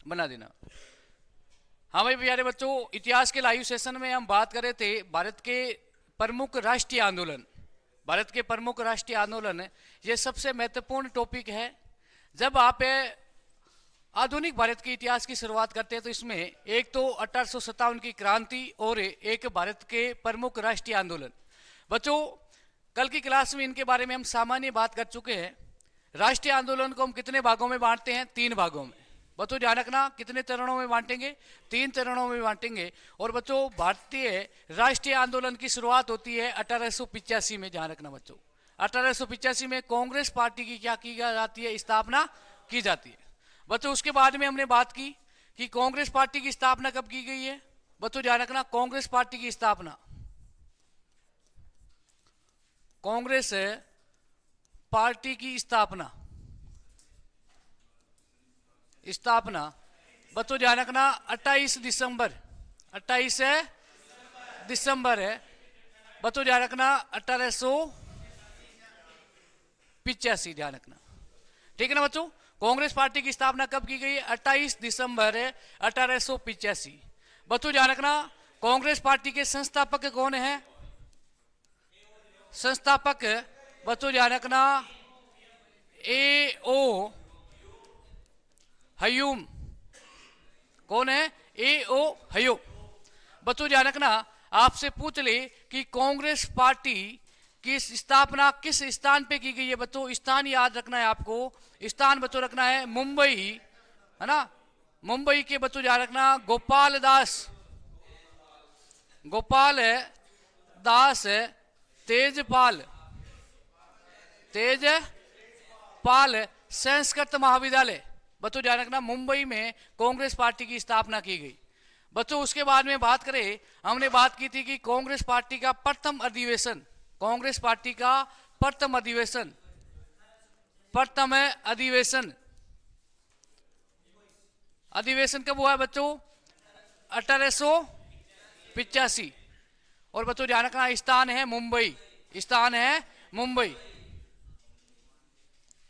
बना देना। हाँ भाई प्यारे बच्चों, इतिहास के लाइव सेशन में हम बात कर रहे थे भारत के प्रमुख राष्ट्रीय आंदोलन। भारत के प्रमुख राष्ट्रीय आंदोलन ये सबसे महत्वपूर्ण टॉपिक है। जब आप आधुनिक भारत के इतिहास की शुरुआत करते हैं तो इसमें एक तो 1857 की क्रांति और एक भारत के प्रमुख राष्ट्रीय आंदोलन। बच्चों, कल की क्लास में इनके बारे में हम सामान्य बात कर चुके हैं। राष्ट्रीय आंदोलन को हम कितने भागों में बांटते हैं? 3 भागों में। बच्चों ध्यान रखना, कितने चरणों में बांटेंगे? 3 चरणों में बांटेंगे। और बच्चों, भारतीय राष्ट्रीय आंदोलन की शुरुआत होती है 1885 में। ध्यान रखना बच्चों, 1885 में कांग्रेस पार्टी की क्या की जाती है? स्थापना की जाती है। बच्चों, उसके बाद में हमने बात की कि कांग्रेस पार्टी की स्थापना कब की गई है। बच्चों ध्यान रखना, कांग्रेस पार्टी की स्थापना, कांग्रेस पार्टी की स्थापना बच्चों ध्यान रखना 28 दिसंबर, 28 दिसंबर है। बच्चों ध्यान रखना 1885। ध्यान रखना, ठीक है ना बच्चों। कांग्रेस पार्टी की स्थापना कब की गई? 28 दिसंबर 1885। बच्चों ध्यान रखना, कांग्रेस पार्टी के संस्थापक कौन है? संस्थापक बच्चों ध्यान रखना A.O. हयूम। कौन है? A.O. हयूम। बच्चों ध्यान रखना, आपसे पूछ ले कि कांग्रेस पार्टी की स्थापना किस स्थान पे की गई है। बच्चों स्थान याद रखना है आपको। स्थान बच्चों रखना है मुंबई, है ना। मुंबई के बच्चों ध्यान रखना गोपाल दास तेजपाल संस्कृत महाविद्यालय। बच्चों ध्यान रखना, मुंबई में कांग्रेस पार्टी की स्थापना की गई। बच्चों उसके बाद में बात करें, हमने बात की थी कि कांग्रेस पार्टी का प्रथम अधिवेशन, कांग्रेस पार्टी का प्रथम अधिवेशन कब हुआ बच्चों? 1885। और बच्चों ध्यान रखना, स्थान है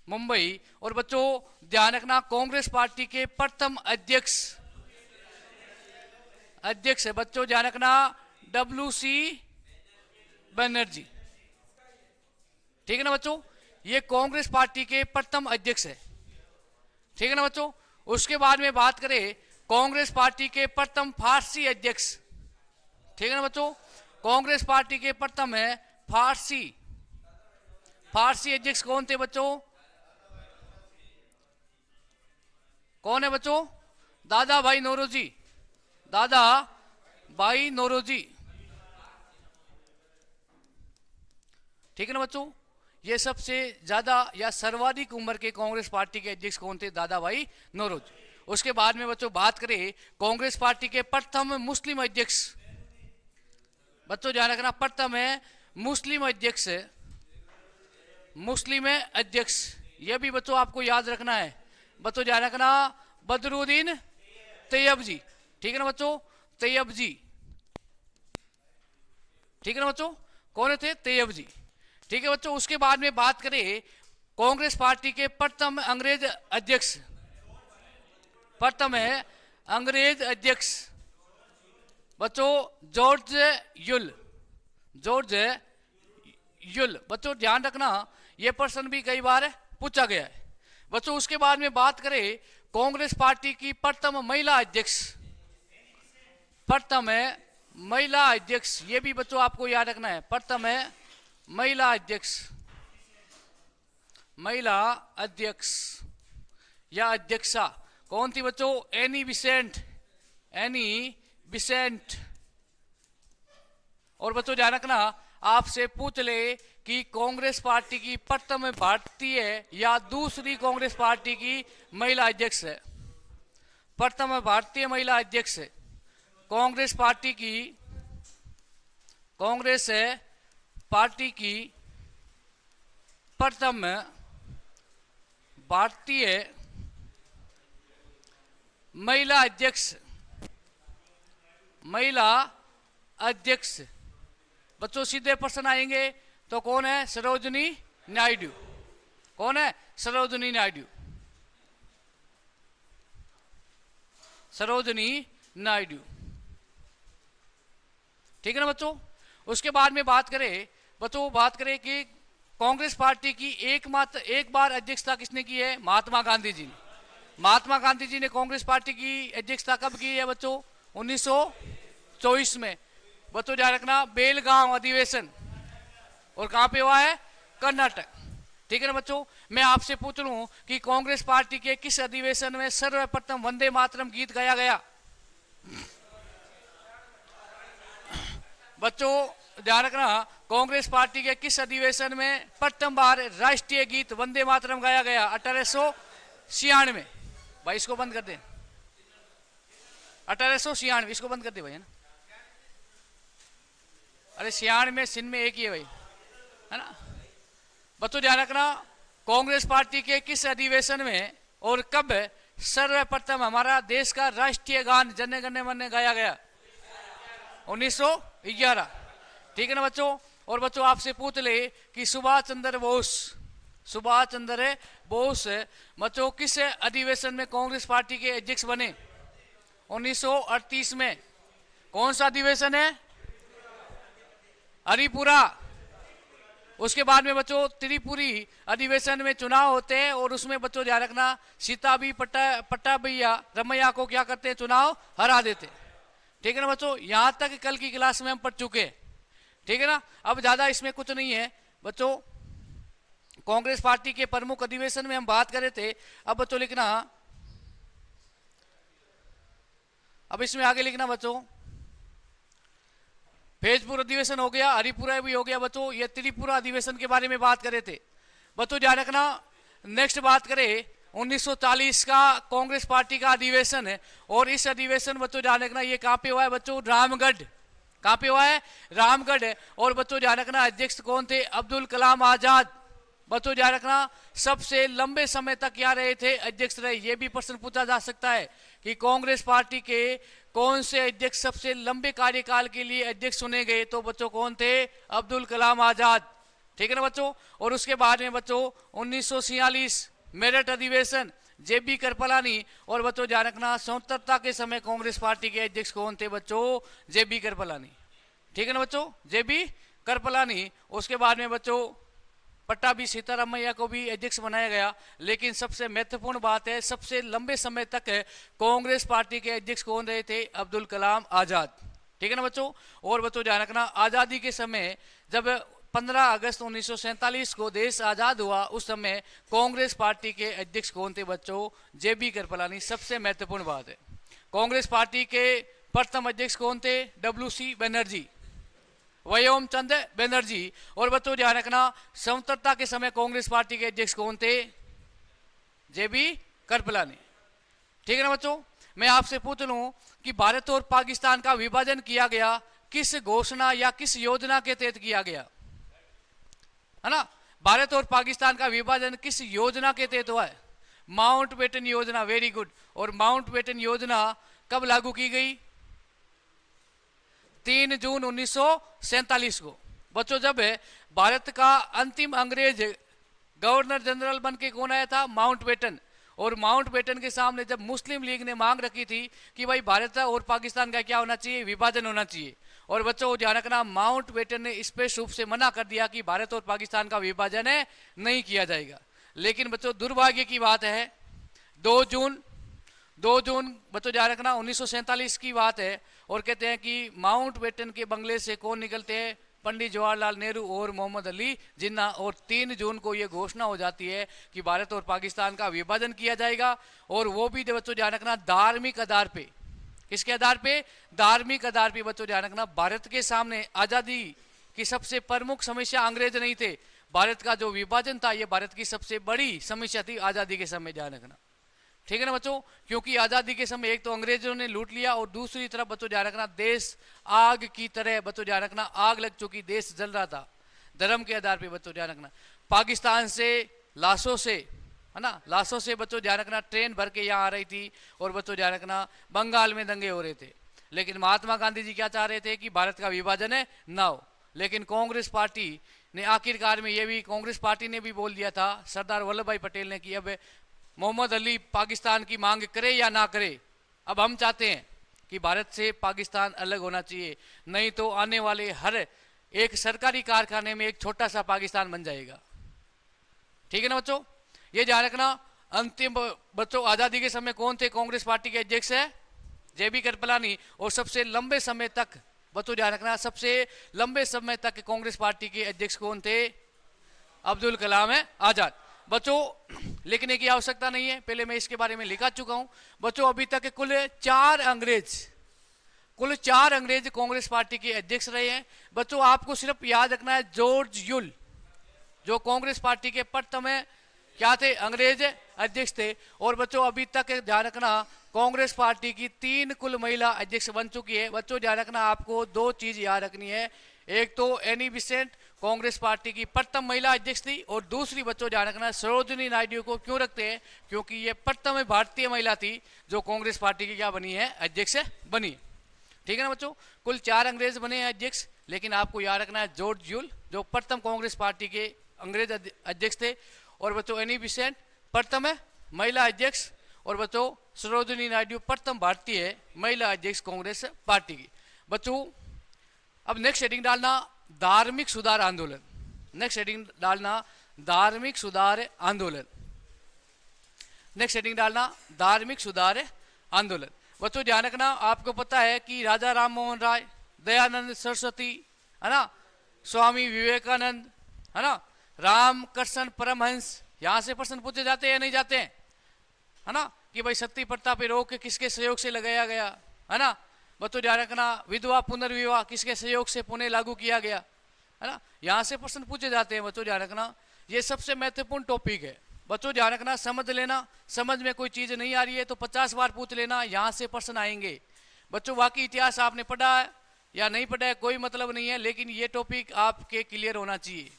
मुंबई। और बच्चों ध्यान रखना, कांग्रेस पार्टी के प्रथम अध्यक्ष है बच्चों ध्यान रखना WC बनर्जी। ठीक है ना बच्चों, ये कांग्रेस पार्टी के प्रथम अध्यक्ष है। ठीक है ना बच्चों। उसके बाद में बात करें कांग्रेस पार्टी के प्रथम फारसी अध्यक्ष। ठीक है ना बच्चों, कांग्रेस पार्टी के प्रथम है फारसी अध्यक्ष कौन थे बच्चों? कौन है बच्चों? दादा भाई नौरोजी। ठीक है ना बच्चों, ये सबसे ज्यादा या सर्वाधिक उम्र के कांग्रेस पार्टी के अध्यक्ष कौन थे? दादा भाई नौरोजी। उसके बाद में बच्चों बात करें कांग्रेस पार्टी के प्रथम मुस्लिम अध्यक्ष। बच्चों ध्यान रखना, प्रथम है मुस्लिम अध्यक्ष। यह भी बच्चों आपको याद रखना है। बच्चों ध्यान रखना, बदरुद्दीन तैयबजी। ठीक है ना बच्चों, तैयबजी। ठीक है ना बच्चों, कौन थे? तैयबजी। ठीक है बच्चों। उसके बाद में बात करें कांग्रेस पार्टी के प्रथम अंग्रेज अध्यक्ष, प्रथम है अंग्रेज अध्यक्ष बच्चों जॉर्ज युल। बच्चों ध्यान रखना, यह प्रश्न भी कई बार पूछा गया है। बच्चों उसके बाद में बात करें कांग्रेस पार्टी की प्रथम महिला अध्यक्ष, ये भी बच्चों आपको याद रखना है। प्रथम है महिला अध्यक्ष या अध्यक्षा कौन थी बच्चों? Any Besant. और बच्चों ध्यान रखना, आपसे पूछ ले कि कांग्रेस पार्टी की प्रथम भारतीय या दूसरी कांग्रेस पार्टी की महिला अध्यक्ष है। प्रथम भारतीय महिला अध्यक्ष है कांग्रेस पार्टी की प्रथम भारतीय महिला अध्यक्ष। बच्चों सीधे प्रश्न आएंगे तो कौन है? सरोजिनी नायडू। कौन है? सरोजिनी नायडू। सरोजनी नायडू। ठीक है ना बच्चों। उसके बाद में बात करें कि कांग्रेस पार्टी की एक बार अध्यक्षता किसने की है? महात्मा गांधी जी ने। महात्मा गांधी जी ने कांग्रेस पार्टी की अध्यक्षता कब की है बच्चों? 1924 में। बच्चों ध्यान रखना, बेलगांव अधिवेशन। और कहां पे हुआ है? कर्नाटक। ठीक है ना बच्चों। मैं आपसे पूछ लूं कि कांग्रेस पार्टी के किस अधिवेशन में सर्वप्रथम वंदे मातरम गीत गाया गया? बच्चों ध्यान रखना, कांग्रेस पार्टी के किस अधिवेशन में प्रथम बार राष्ट्रीय गीत वंदे मातरम गाया गया? 1896। भाई इसको बंद कर दे, 1896 इसको बंद कर दे भाई, है ना। अरे 96 में सिन में एक ही है भाई, है ना। बच्चों ध्यान रखना, कांग्रेस पार्टी के किस अधिवेशन में और कब सर्वप्रथम हमारा देश का राष्ट्रीय गान जन गण मन गाया गया? 1911। ठीक है ना बच्चों। और बच्चों आपसे पूछ ले कि सुभाष चंद्र बोस बच्चों किस अधिवेशन में कांग्रेस पार्टी के अध्यक्ष बने? 1938 में। कौन सा अधिवेशन है? हरिपुरा। उसके बाद में बच्चों त्रिपुरी अधिवेशन में चुनाव होते हैं और उसमें बच्चों ध्यान रखना, सीताबी पट्टाभैया रमैया को क्या करते हैं? चुनाव हरा देते। ठीक है ना बच्चों। यहां तक कल की क्लास में हम पढ़ चुके हैं। ठीक है ना। अब ज्यादा इसमें कुछ नहीं है बच्चों। कांग्रेस पार्टी के प्रमुख अधिवेशन में हम बात कर रहे थे। अब बच्चों लिखना, अब इसमें आगे लिखना बच्चों, फैजपुर अधिवेशन हो गया, हरिपुरा भी हो गया बच्चों। ये त्रिपुरा अधिवेशन के बारे में बात कर रहे थे बच्चों, ध्यान रखना। नेक्स्ट बात करें 1940 का कांग्रेस पार्टी का अधिवेशन है। और इस अधिवेशन बच्चों ध्यान रखना, ये कहां पे हुआ है बच्चों? रामगढ़। कहां पे हुआ है? रामगढ़ है। और बच्चों ध्यान रखना, अध्यक्ष कौन थे? अब्दुल कलाम आजाद। बच्चों ध्यान रखना, सबसे लंबे समय तक क्या रहे थे? अध्यक्ष रहे। ये भी प्रश्न पूछा जा सकता है कि कांग्रेस पार्टी के कौन से अध्यक्ष सबसे लंबे कार्यकाल के लिए अध्यक्ष चुने गए? तो बच्चों कौन थे? अब्दुल कलाम आजाद। ठीक है ना बच्चों। और उसके बाद में बच्चों 1946 मेरठ अधिवेशन, जेबी कृपलानी। और बच्चों ध्यान रखना, स्वतंत्रता के समय कांग्रेस पार्टी के अध्यक्ष कौन थे बच्चों? जेबी कृपलानी। ठीक है ना बच्चों, जेबी कृपलानी। उसके बाद में बच्चों पट्टाभी सीतारामैया को भी अध्यक्ष बनाया गया। लेकिन सबसे महत्वपूर्ण बात है, सबसे लंबे समय तक कांग्रेस पार्टी के अध्यक्ष कौन रहे थे? अब्दुल कलाम आजाद। ठीक है ना बच्चों। और बच्चों ध्यान रखना, आजादी के समय जब 15 अगस्त 1947 को देश आजाद हुआ, उस समय कांग्रेस पार्टी के अध्यक्ष कौन थे बच्चों? जेबी कृपलानी। सबसे महत्वपूर्ण बात है, कांग्रेस पार्टी के प्रथम अध्यक्ष कौन थे? WC बनर्जी, व्योम चंद बनर्जी। और बच्चों ध्यान रखना, स्वतंत्रता के समय कांग्रेस पार्टी के अध्यक्ष कौन थे? जेबी कृपलानी। ठीक है ना बच्चों। मैं आपसे पूछ लूं कि भारत और पाकिस्तान का विभाजन किया गया किस घोषणा या किस योजना के तहत किया गया? है ना। भारत और पाकिस्तान का विभाजन किस योजना के तहत हुआ है? माउंटबेटन योजना। Very good. और माउंटबेटन योजना कब लागू की गई? 3 जून 1947 को। बच्चों जब भारत का अंतिम अंग्रेज गवर्नर जनरल बन के कौन आया था? माउंटबेटन। और माउंटबेटन के सामने जब मुस्लिम लीग ने मांग रखी थी कि भाई भारत और पाकिस्तान का क्या होना चाहिए? विभाजन होना चाहिए। और बच्चों ध्यान रखना, माउंटबेटन ने स्पष्ट रूप से मना कर दिया कि भारत और पाकिस्तान का विभाजन नहीं किया जाएगा। लेकिन बच्चों दुर्भाग्य की बात है, 2 जून बच्चों ध्यान रखना 1947 की बात है। और कहते हैं कि माउंटबेटन के बंगले से कौन निकलते हैं? पंडित जवाहरलाल नेहरू और मोहम्मद अली जिन्ना। और 3 जून को यह घोषणा हो जाती है कि भारत और पाकिस्तान का विभाजन किया जाएगा। और वो भी बच्चों ध्यान रखना धार्मिक आधार पे। किसके आधार पे? धार्मिक आधार पे। बच्चों ध्यान रखना, भारत के सामने आजादी की सबसे प्रमुख समस्या अंग्रेज नहीं थे। भारत का जो विभाजन था, यह भारत की सबसे बड़ी समस्या थी आजादी के समय। ध्यान रखना। ठीक है ना बच्चों। क्योंकि आजादी के समय एक तो अंग्रेजों ने लूट लिया और दूसरी तरफ बच्चों ध्यान रखना देश आग की तरह बच्चों ध्यान रखना आग लग चुकी, देश जल रहा था धर्म के आधार पे। बच्चों ध्यान रखना, पाकिस्तान से लाशों से, है ना, लाशों से बच्चों ध्यान रखना ट्रेन भर के यहाँ आ रही थी। और बच्चों ध्यान रखना बंगाल में दंगे हो रहे थे। लेकिन महात्मा गांधी जी क्या चाह रहे थे? कि भारत का विभाजन ना हो। लेकिन कांग्रेस पार्टी ने आखिरकार में ये भी, कांग्रेस पार्टी ने भी बोल दिया था, सरदार वल्लभ भाई पटेल ने, कि अब मोहम्मद अली पाकिस्तान की मांग करे या ना करे, अब हम चाहते हैं कि भारत से पाकिस्तान अलग होना चाहिए, नहीं तो आने वाले हर एक सरकारी कारखाने में एक छोटा सा पाकिस्तान बन जाएगा। ठीक है ना बच्चों, ये ध्यान रखना। अंतिम बच्चों आजादी के समय कौन थे कांग्रेस पार्टी के अध्यक्ष है? जेबी कृपलानी। और सबसे लंबे समय तक बच्चों ध्यान रखना, सबसे लंबे समय तक कांग्रेस पार्टी के अध्यक्ष कौन थे? अब्दुल कलाम है आजाद। बच्चों लिखने की आवश्यकता नहीं है, पहले मैं इसके बारे में लिखा चुका हूं। बच्चों अभी तक कुल चार अंग्रेज कांग्रेस पार्टी के अध्यक्ष रहे हैं। बच्चों आपको सिर्फ याद रखना है, जॉर्ज यूल जो कांग्रेस पार्टी के प्रथम क्या थे? अंग्रेज अध्यक्ष थे। और बच्चों अभी तक ध्यान रखना, कांग्रेस पार्टी की 3 कुल महिला अध्यक्ष बन चुकी है। बच्चों ध्यान रखना, आपको 2 चीज याद रखनी है। एक तो एनी बिसेंट कांग्रेस पार्टी की प्रथम महिला अध्यक्ष थी, और दूसरी बच्चों ध्यान रखना सरोजिनी नायडू को क्यों रखते हैं? क्योंकि ये प्रथम भारतीय महिला थी जो कांग्रेस पार्टी की क्या बनी है? अध्यक्ष बनी। ठीक है ना बच्चों, कुल 4 अंग्रेज बने हैं अध्यक्ष, लेकिन आपको याद रखना है जॉर्ज यूल जो प्रथम कांग्रेस पार्टी के अंग्रेज अध्यक्ष थे, और बच्चों एनी बिसेंट प्रथम महिला अध्यक्ष, और बच्चों सरोजिनी नायडू प्रथम भारतीय महिला अध्यक्ष कांग्रेस पार्टी की। बच्चों अब नेक्स्ट हेडिंग डालना धार्मिक सुधार आंदोलन। नेक्स्ट हेडिंग डालना धार्मिक सुधार आंदोलन। नेक्स्ट हेडिंग डालना धार्मिक सुधार आंदोलन। बच्चों ध्यान रखना, आपको पता है कि राजा राम मोहन राय, दयानंद सरस्वती, है ना, स्वामी विवेकानंद, है ना, रामकृष्ण परमहंस, यहां से प्रश्न पूछे जाते हैं या नहीं जाते हैं? है ना, कि भाई सती प्रथा पे रोक किसके सहयोग से लगाया गया? है ना बच्चों ध्यान रखना, विधवा पुनर्विवाह किसके सहयोग से पुनः लागू किया गया? है ना, यहां से प्रश्न पूछे जाते हैं। बच्चों ध्यान रखना, ये सबसे महत्वपूर्ण टॉपिक है। बच्चों ध्यान रखना, समझ लेना, समझ में कोई चीज नहीं आ रही है तो 50 बार पूछ लेना, यहां से प्रश्न आएंगे। बच्चों बाकी इतिहास आपने पढ़ा है या नहीं पढ़ा है कोई मतलब नहीं है, लेकिन ये टॉपिक आपके क्लियर होना चाहिए।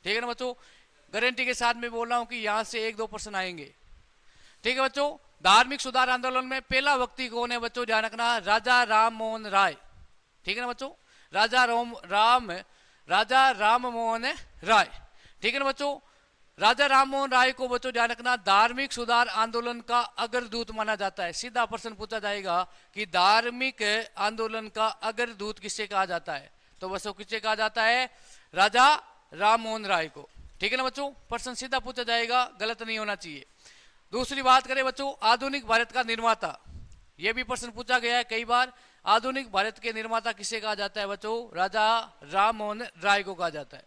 ठीक है ना बच्चों, गारंटी के साथ मैं बोल रहा हूं कि यहां से 1-2 प्रश्न आएंगे। ठीक है बच्चों, धार्मिक सुधार आंदोलन में पहला व्यक्ति कौन है? बच्चों ध्यान रखना, राजा राम मोहन राय। ठीक है ना बच्चों, राजा राम मोहन राय। ठीक है ना बच्चों, राजा राम मोहन राय को बच्चों ध्यान रखना धार्मिक सुधार आंदोलन का अग्रदूत माना जाता है। सीधा प्रश्न पूछा जाएगा कि धार्मिक आंदोलन का अग्रदूत किससे कहा जाता है? तो बच्चों किससे कहा जाता है? राजा राम मोहन राय को। ठीक है ना बच्चों, प्रश्न सीधा पूछा जाएगा, गलत नहीं होना चाहिए। दूसरी बात करें बच्चों, आधुनिक भारत का निर्माता, यह भी प्रश्न पूछा गया है कई बार। आधुनिक भारत के निर्माता किसे कहा जाता है? बच्चों राजा राम मोहन राय को कहा जाता है।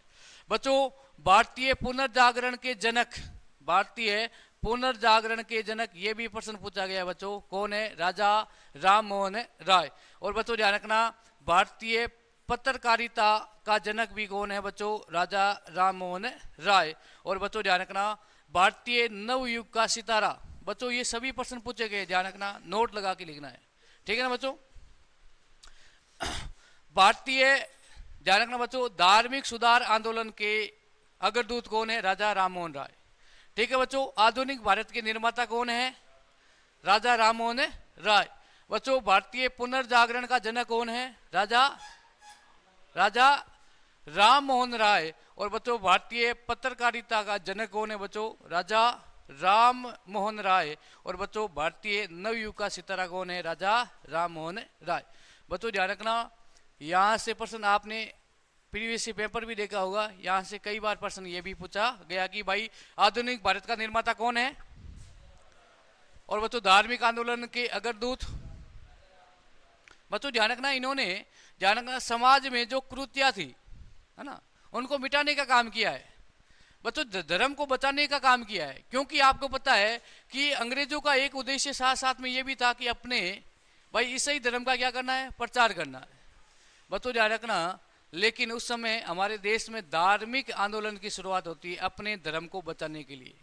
बच्चों भारतीय पुनर्जागरण के जनक, भारतीय पुनर्जागरण के जनक, ये भी प्रश्न पूछा गया है बच्चों, कौन है? राजा राम मोहन राय। और बच्चों ध्यान रखना, भारतीय पत्रकारिता का जनक भी कौन है? बच्चों राजा राम मोहन राय। और बच्चों ध्यान रखना, भारतीय नवयुग का सितारा। बच्चों ये सभी प्रश्न पूछे गए, ध्यान रखना, नोट लगा के लिखना है। ठीक है ना बच्चों, भारतीय ध्यान रखना बच्चों, धार्मिक सुधार आंदोलन के अग्रदूत कौन है? राजा राम मोहन राय। ठीक है बच्चों, आधुनिक भारत के निर्माता कौन है? राजा राम मोहन राय। बच्चों भारतीय पुनर्जागरण का जनक कौन है? राजा राम मोहन राय। और बच्चों भारतीय पत्रकारिता का जनक कौन है? बच्चों राजा राम मोहन राय। और बच्चों भारतीय नवयुग का सितारा कौन है? राजा राम मोहन राय। बच्चों ध्यान रखना, यहां से प्रश्न आपने प्रीवियस पेपर भी देखा होगा, यहां से कई बार प्रश्न ये भी पूछा गया कि भाई आधुनिक भारत का निर्माता कौन है? और बच्चों धार्मिक आंदोलन के अग्रदूत। बच्चों ध्यान रखना, इन्होंने ध्यान रखना समाज में जो कुरीतियां थी, है ना, उनको मिटाने का काम किया है। बच्चों धर्म को बचाने का काम किया है, क्योंकि आपको पता है कि अंग्रेजों का एक उद्देश्य साथ साथ में ये भी था कि अपने भाई ईसाई धर्म का क्या करना है? प्रचार करना है। बच्चों ध्यान रखना, लेकिन उस समय हमारे देश में धार्मिक आंदोलन की शुरुआत होती है अपने धर्म को बचाने के लिए।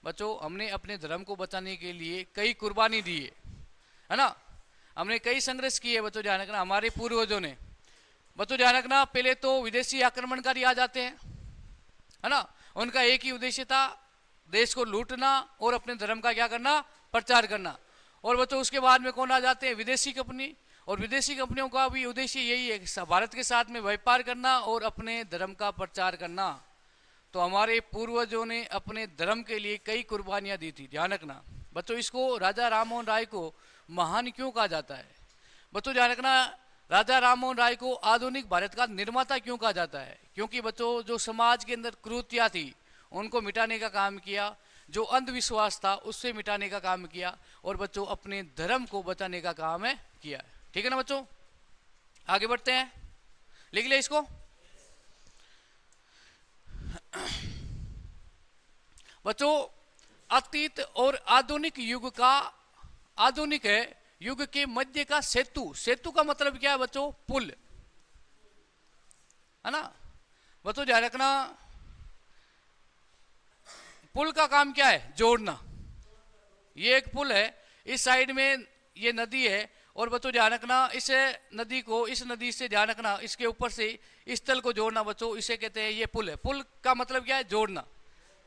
बच्चों हमने अपने धर्म को बचाने के लिए कई कुर्बानी दी है ना, हमने कई संघर्ष किए। बच्चों ध्यान रखना, हमारे पूर्वजों ने। बच्चों ध्यान रखना, पहले तो विदेशी आक्रमणकारी आ जाते हैं, है ना, उनका एक ही उद्देश्य था देश को लूटना और अपने धर्म का क्या करना? प्रचार करना। और बच्चों उसके बाद में कौन आ जाते हैं? विदेशी कंपनी। और विदेशी कंपनियों का भी उद्देश्य यही है कि भारत के साथ में व्यापार करना और अपने धर्म का प्रचार करना। तो हमारे पूर्वजों ने अपने धर्म के लिए कई कुर्बानियां दी थी, ध्यान रखना। बच्चों इसको राजा राम मोहन राय को महान क्यों कहा जाता है? बच्चों ध्यान रखना, राजा राममोहन राय को आधुनिक भारत का निर्माता क्यों कहा जाता है? क्योंकि बच्चों जो समाज के अंदर कुरीतियाँ थी उनको मिटाने का काम किया, जो अंधविश्वास था उससे मिटाने का काम किया, और बच्चों अपने धर्म को बचाने का काम है किया। ठीक है ना बच्चों, आगे बढ़ते हैं, लिख ले इसको। बच्चों अतीत और आधुनिक युग का, आधुनिक है युग के मध्य का सेतु। सेतु का मतलब क्या है बच्चों? पुल, है ना बच्चों ध्यान रखना। पुल का काम क्या है? जोड़ना। ये एक पुल है, इस साइड में ये नदी है, और बच्चों ध्यान रखना इस नदी को, इस नदी से ध्यान रखना इसके ऊपर से इस तल को जोड़ना बच्चों, इसे कहते हैं ये पुल है। पुल का मतलब क्या है? जोड़ना,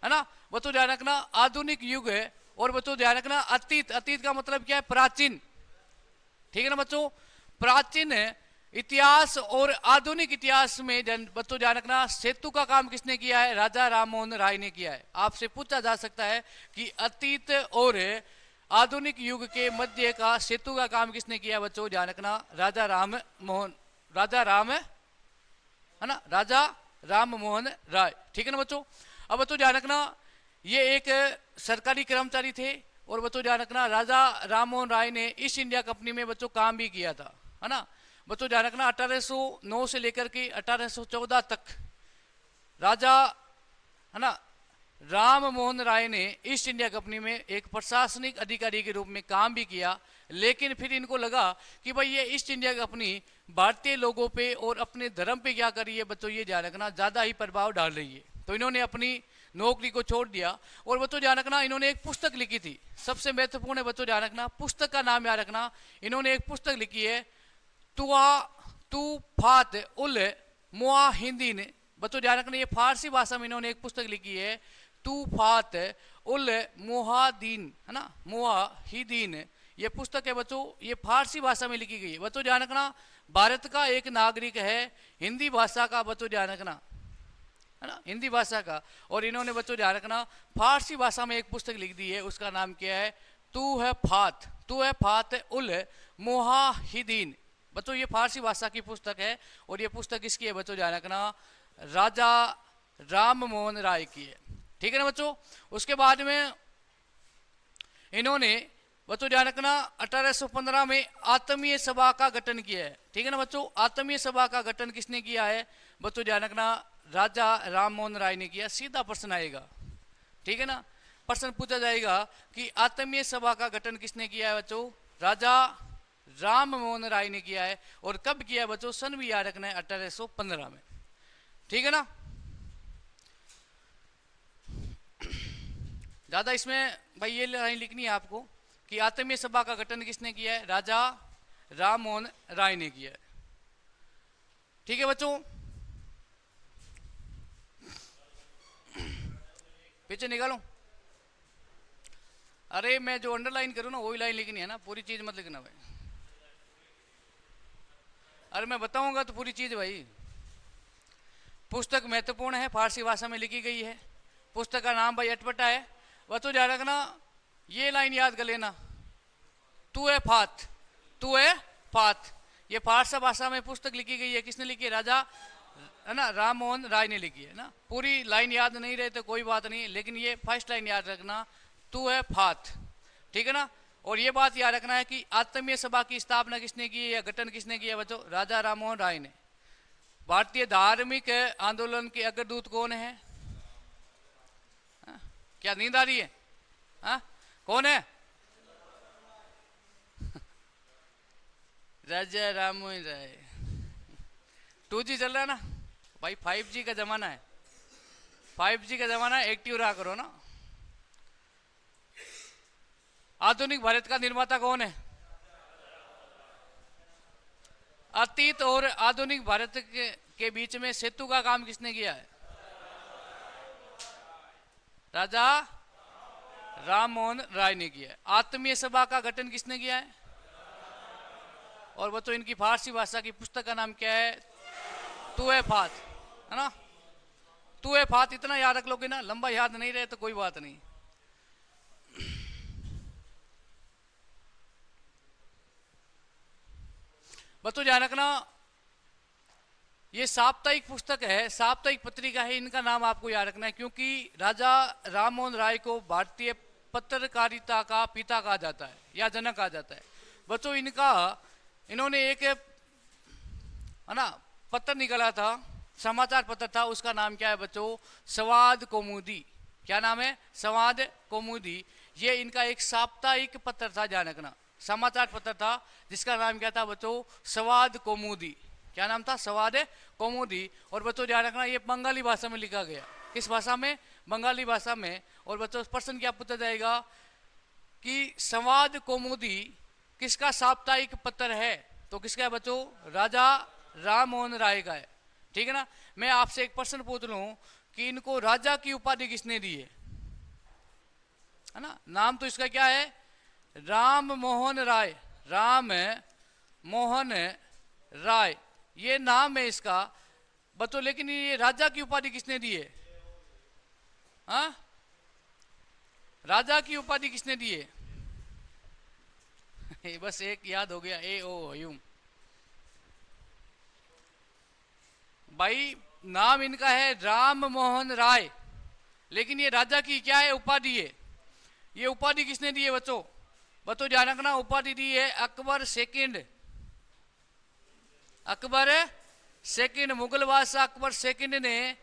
है ना बच्चों ध्यान रखना। आधुनिक युग है, और बच्चों ध्यान रखना अतीत, अतीत का मतलब क्या है? प्राचीन। ठीक है ना बच्चों, प्राचीन इतिहास और आधुनिक इतिहास में बच्चों ध्यान रखना सेतु का काम किसने किया है? राजा राममोहन राय ने किया है। आपसे पूछा जा सकता है कि अतीत और आधुनिक युग के मध्य का सेतु का काम किसने किया? बच्चों ध्यान रखना राजा राम मोहन, राजा राम, है ना, राजा राम मोहन राय। ठीक है ना बच्चों। अब बच्चों ध्यान रखना ये एक सरकारी कर्मचारी थे, और बच्चों ध्यान रखना राजा राममोहन राय ने ईस्ट इंडिया कंपनी में बच्चों काम भी किया था, है ना बच्चों ध्यान रखना। 1809 से लेकर के 1814 तक राजा, है ना, राम मोहन राय ने ईस्ट इंडिया कंपनी में एक प्रशासनिक अधिकारी के रूप में काम भी किया, लेकिन फिर इनको लगा कि भाई ये ईस्ट इंडिया कंपनी भारतीय लोगों पे और अपने धर्म पे क्या कर रही है बच्चों, ये ध्यान रखना ज़्यादा ही प्रभाव डाल रही है। तो इन्होंने अपनी नौकरी को छोड़ दिया, और बच्चों ध्यान रखना इन्होंने एक पुस्तक लिखी थी, सबसे महत्वपूर्ण है बच्चों ध्यान रखना, पुस्तक का नाम याद रखना। इन्होंने एक पुस्तक लिखी है तूफात उल मुआहिदीन। बच्चों ध्यान रखना ये फारसी भाषा में इन्होंने एक पुस्तक लिखी है, तूफात उल मुहादीन, है ना, मुआहिदीन। ये पुस्तक है बच्चों, ये फारसी भाषा में लिखी गई है। बच्चों ध्यान रखना भारत का एक नागरिक है, हिंदी भाषा का, बच्चों ध्यान रखना, है ना, हिंदी भाषा का। और इन्होंने बच्चों ध्यान रखना फारसी भाषा में एक पुस्तक लिख दी है, उसका नाम क्या है? तू है फात उल मुहाहिदीन। बच्चों ये फारसी भाषा की पुस्तक है, और ये पुस्तक किसकी है बच्चों ध्यान रखना? राजा राम मोहन राय की है। ठीक है ना बच्चों। उसके बाद में इन्होंने बच्चों ध्यान रखना 1815 में आत्मीय सभा का गठन किया है। ठीक है ना बच्चों, आत्मीय सभा का गठन किसने किया है? बच्चों ध्यान रखना राजा राम मोहन राय ने किया। सीधा प्रश्न आएगा, ठीक है ना, प्रश्न पूछा जाएगा कि आत्मीय सभा का गठन किसने किया है बच्चों? राजा राम मोहन राय ने किया है। और कब किया है बच्चों? सन भी याद रखना है 1815 में। ठीक है ना। ज्यादा इसमें भाई ये लाइन लिखनी है आपको कि आत्मीय सभा का गठन किसने किया है? राजा राम मोहन राय ने किया है। ठीक है बच्चों, पीछे निकालो। अरे मैं जो अंडरलाइन करूँ ना वही लाइन लिखनी है ना, पूरी चीज मत लिखना भाई। अरे मैं बताऊंगा तो पूरी चीज भाई। पुस्तक महत्वपूर्ण है, फारसी भाषा में लिखी गई है। पुस्तक का नाम भाई अटपटा है। बच्चों ध्यान रखना ये लाइन याद कर लेना, तू है फात। ये फारसी भाषा में पुस्तक लिखी गई है, किसने लिखी है? राजा, है ना, राम मोहन राय ने लिखी है ना। पूरी लाइन याद नहीं रहे तो कोई बात नहीं, लेकिन ये फर्स्ट लाइन याद रखना, तू है फात। ठीक है ना। और ये बात याद रखना है कि आत्मीय सभा की स्थापना किसने की है या गठन किसने किया बच्चों? राजा राम मोहन राय ने। भारतीय धार्मिक आंदोलन के अग्रदूत कौन है? हा? क्या नींद आ रही है? हा? कौन है? राजा राम मोहन राय। 2G चल रहा है ना भाई, 5G का जमाना है, 5G का जमाना है, एक्टिव रहा करो ना। आधुनिक भारत का निर्माता कौन है? अतीत और आधुनिक भारत के बीच में सेतु का काम किसने किया है? राजा राम मोहन राय ने किया है। आत्मीय सभा का गठन किसने किया है? और बच्चों इनकी फारसी भाषा की पुस्तक का नाम क्या है? तू है फात, है ना। तू है फात इतना याद रख लोगे ना, लंबा याद नहीं रहे तो कोई बात नहीं। बच्चों ध्यान रखना, ये साप्ताहिक पुस्तक है, साप्ताहिक पत्रिका है, इनका नाम आपको याद रखना है, क्योंकि राजा राम मोहन राय को भारतीय पत्रकारिता का पिता कहा जाता है या जनक कहा जाता है। बच्चों इन्होंने एक है ना पत्र निकाला था, समाचार पत्र था, उसका नाम क्या है बच्चों? संवाद कौमुदी। क्या नाम है? संवाद कौमुदी। ये इनका एक साप्ताहिक पत्र था, ध्यान रखना, समाचार पत्र था, जिसका नाम क्या था बच्चों? संवाद कौमुदी। क्या नाम था? संवाद कौमुदी। और बच्चों ध्यान रखना, ये बंगाली भाषा में लिखा गया। किस भाषा में? बंगाली भाषा में। और बच्चों प्रश्न क्या पूछा जाएगा कि संवाद कौमुदी किसका साप्ताहिक पत्र है? तो किसका है बच्चों? राजा राम मोहन राय का है। ठीक है ना। मैं आपसे एक प्रश्न पूछ लूं कि इनको राजा की उपाधि किसने दी है ना? नाम तो इसका क्या है? राम मोहन राय। राम मोहन राय ये नाम है इसका बच्चों, लेकिन ये राजा की उपाधि किसने दी है? हाँ, राजा की उपाधि किसने दी है? बस एक याद हो गया, ए ओ हयूम। भाई नाम इनका है राम मोहन राय, लेकिन ये राजा की क्या है? उपाधि है। ये उपाधि किसने दी है बच्चों? बच्चों ध्यान रखना, उपाधि दी है अकबर सेकंड। अकबर सेकंड, मुगल बादशाह अकबर सेकंड ने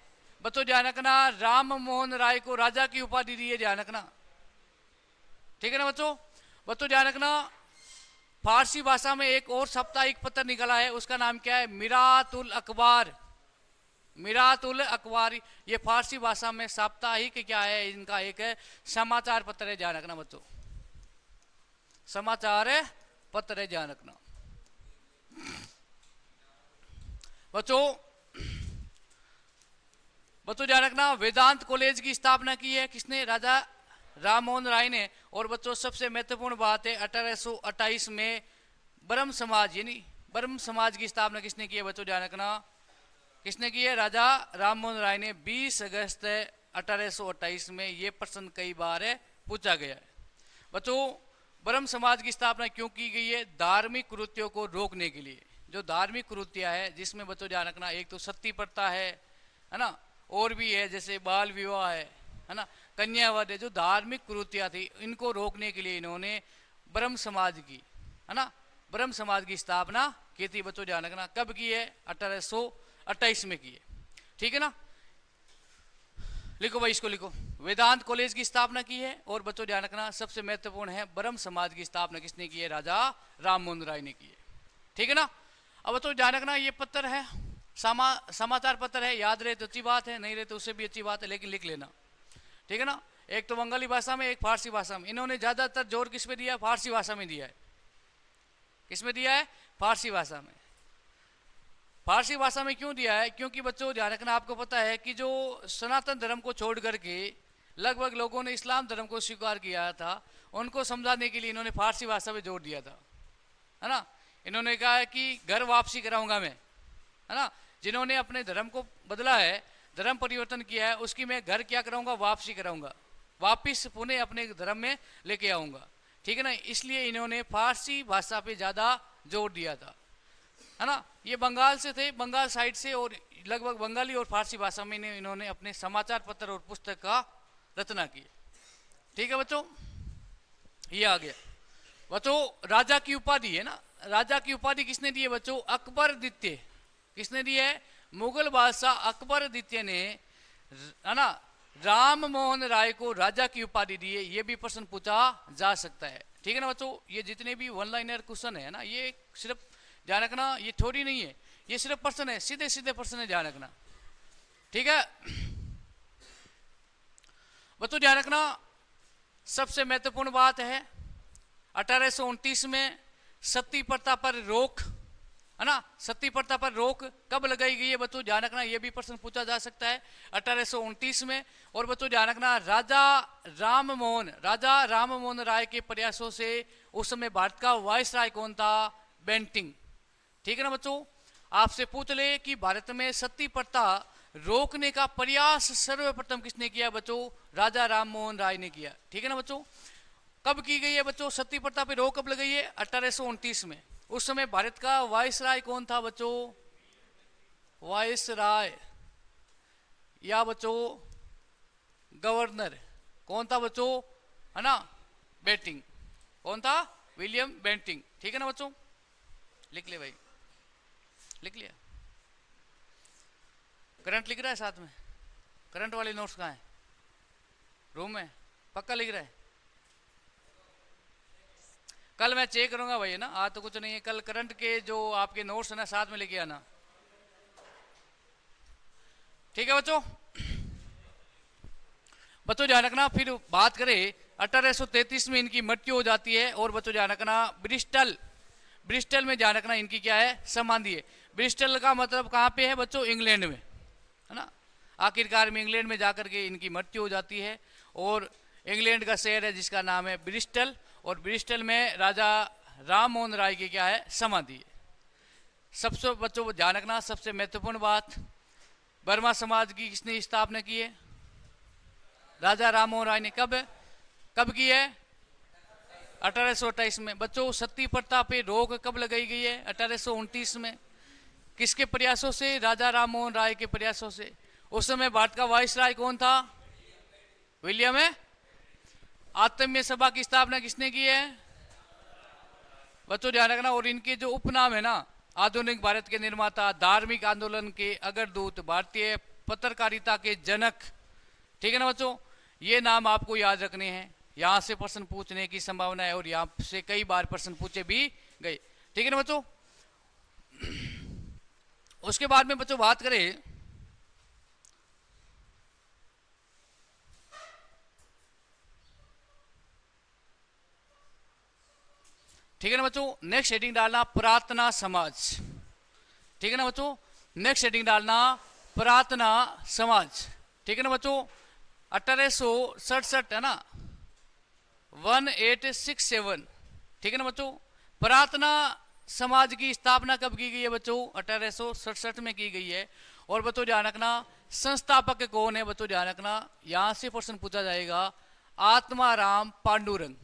बच्चों ध्यान रखना राम मोहन राय को राजा की उपाधि दी है, ध्यान रखना। ठीक है ना बच्चों? बच्चों ध्यान रखना, फारसी भाषा में एक और साप्ताहिक पत्र निकला है, उसका नाम क्या है? मिरातुल अखबार। मिरातुल अखबार, ये फारसी भाषा में साप्ताहिक क्या है? इनका एक है समाचार पत्र है, ध्यान रखना बच्चों, समाचार पत्र है, ध्यान रखना बच्चों। बच्चों ध्यान रखना, वेदांत कॉलेज की स्थापना की है किसने? राजा राम मोहन राय ने। और बच्चों सबसे महत्वपूर्ण बात है 1828 में ब्रह्म समाज यानी ब्रह्म समाज की स्थापना किसने की है बच्चों? ध्यान रखना, किसने की है? राजा राम मोहन राय ने। 20 अगस्त 1828 में। ये प्रश्न कई बार पूछा गया है बच्चों। ब्रह्म समाज की स्थापना क्यों की गई है? धार्मिक कुरीतियों को रोकने के लिए। जो धार्मिक कुरीतियां है, जिसमें बच्चों ध्यान रखना, एक तो सती प्रथा है ना, और भी है जैसे बाल विवाह है ना, कन्यावध है, जो धार्मिक कुरीतियां थी, इनको रोकने के लिए इन्होंने ब्रह्म समाज की है ना, ब्रह्म समाज की स्थापना की थी बच्चों, ध्यान रखना। कब की है? 1828 में की है। ठीक है ना। लिखो भाई, इसको लिखो, वेदांत कॉलेज की स्थापना की है। और बच्चों ध्यान रखना, सबसे महत्वपूर्ण है ब्रह्म समाज की स्थापना किसने की है? राजा राम मोहन राय ने की है। ठीक है ना। अब बच्चों ध्यान रखना, ये पत्र है समाचार पत्र है, याद रहे तो अच्छी बात है, नहीं रहे तो उससे भी अच्छी बात है, लेकिन लिख लेना। ठीक है ना। एक तो बंगाली भाषा में, एक फारसी भाषा में। इन्होंने ज्यादातर जोर किस पे दिया? फारसी भाषा में दिया है। किस में दिया है? फारसी भाषा में। फारसी भाषा में क्यों दिया है? क्योंकि बच्चों ध्यान रखना, आपको पता है कि जो सनातन धर्म को छोड़ करके लगभग लोगों ने इस्लाम धर्म को स्वीकार किया था, उनको समझाने के लिए इन्होंने फारसी भाषा में जोर दिया था, है ना। इन्होंने कहा है कि घर वापसी कराऊंगा मैं, है ना। जिन्होंने अपने धर्म को बदला है, धर्म परिवर्तन किया है, उसकी मैं घर क्या कराऊंगा? वापसी कराऊंगा, वापिस पुनः अपने धर्म में लेके आऊंगा। ठीक है ना। इसलिए इन्होंने फारसी भाषा पे ज्यादा जोर दिया था, है ना। ये बंगाल से थे, बंगाल साइड से, और लगभग बंगाली और फारसी भाषा में इन्होंने अपने समाचार पत्र और पुस्तक का रचना की। ठीक है बच्चों, ये आ गया बच्चों। राजा की उपाधि है ना, राजा की उपाधि किसने दी है बच्चों? अकबर द्वितीय। किसने दी है? मुगल बादशाह अकबर द्वितीय ने, है ना, राम मोहन राय को राजा की उपाधि दी है। ये भी प्रश्न पूछा जा सकता है। ठीक है ना बच्चों। ये जितने भी वन लाइनर क्वेश्चन है ना, ये सिर्फ ध्यान रखना, ये थोड़ी नहीं है, ये सिर्फ प्रश्न है, सीधे सीधे प्रश्न है, ध्यान रखना। ठीक है बच्चों, ध्यान रखना, सबसे महत्वपूर्ण बात है 1829 में सती प्रथा पर रोक, है ना। सती प्रथा पर रोक कब लगाई गई है बच्चों? ध्यान रखना, यह भी प्रश्न पूछा जा सकता है 1829 में। और बच्चों ध्यान रखना, राजा राम मोहन राय के प्रयासों से उस समय भारत का वायसराय कौन था? बेंटिंक। ठीक है ना बच्चों। आपसे पूछ ले कि भारत में सती प्रथा रोकने का प्रयास सर्वप्रथम किसने किया बच्चों? राजा राम मोहन राय ने किया। ठीक है ना बच्चों। कब की गई है बच्चों? सती प्रथा पे रोक कब लगाई है? 1829 में। उस समय भारत का वायसराय कौन था बच्चों? वायसराय या बच्चों गवर्नर कौन था बच्चों? है ना, बेंटिंक। कौन था? William Bentinck. ठीक है ना बच्चों, लिख ले भाई, लिख लिया। करंट लिख रहा है साथ में? करंट वाले नोट्स कहाँ है? रूम में पक्का लिख रहा है? कल मैं चेक करूंगा भाई, है ना, आज तो कुछ नहीं है। कल करंट के जो आपके नोट्स है ना साथ में लेके आना। ठीक है बच्चों। बच्चों ध्यान रखना, फिर बात करें 1833 में इनकी मृत्यु हो जाती है। और बच्चों ध्यान रखना ब्रिस्टल, ब्रिस्टल में ध्यान रखना इनकी क्या है? समाधि है। ब्रिस्टल का मतलब कहाँ पे है बच्चों? इंग्लैंड में, है ना। आखिरकार में इंग्लैंड में जाकर के इनकी मृत्यु हो जाती है। और इंग्लैंड का शहर है जिसका नाम है ब्रिस्टल। और ब्रिस्टल में राजा राम मोहन राय की क्या है? समाधि है। सबसे बच्चों को ध्यान रखना, सबसे महत्वपूर्ण बात, वर्मा समाज की किसने स्थापना की है? राजा राम मोहन राय ने। कब कब की है? 1828 में। बच्चों सती प्रथा पे रोक कब लगाई गई है? 1829 में। किसके प्रयासों से? राजा राम मोहन राय के प्रयासों से। उस समय भारत का वायसराय कौन था? विलियम है। आत्मीय सभा की स्थापना किसने की है? बच्चों ध्यान रखना। और इनके जो उपनाम है ना, आधुनिक भारत के निर्माता, धार्मिक आंदोलन के अग्रदूत, भारतीय पत्रकारिता के जनक। ठीक है ना बच्चों, ये नाम आपको याद रखने हैं। यहां से प्रश्न पूछने की संभावना है और यहां से कई बार प्रश्न पूछे भी गए। ठीक है ना बच्चों। उसके बाद में बच्चों बात करें ठीक है ना बच्चों, नेक्स्ट हेडिंग डालना प्रार्थना समाज। ठीक है ना बच्चों, नेक्स्ट हेडिंग डालना प्रार्थना समाज। ठीक है ना बच्चों, 1867 है ना, 1867। ठीक है ना बच्चों, प्रार्थना समाज की स्थापना कब की गई है बच्चों? 1867 में की गई है। और बच्चों ध्यान रखना संस्थापक कौन है? बच्चों ध्यान रखना, यहां से प्रश्न पूछा जाएगा, आत्माराम पांडुरंग,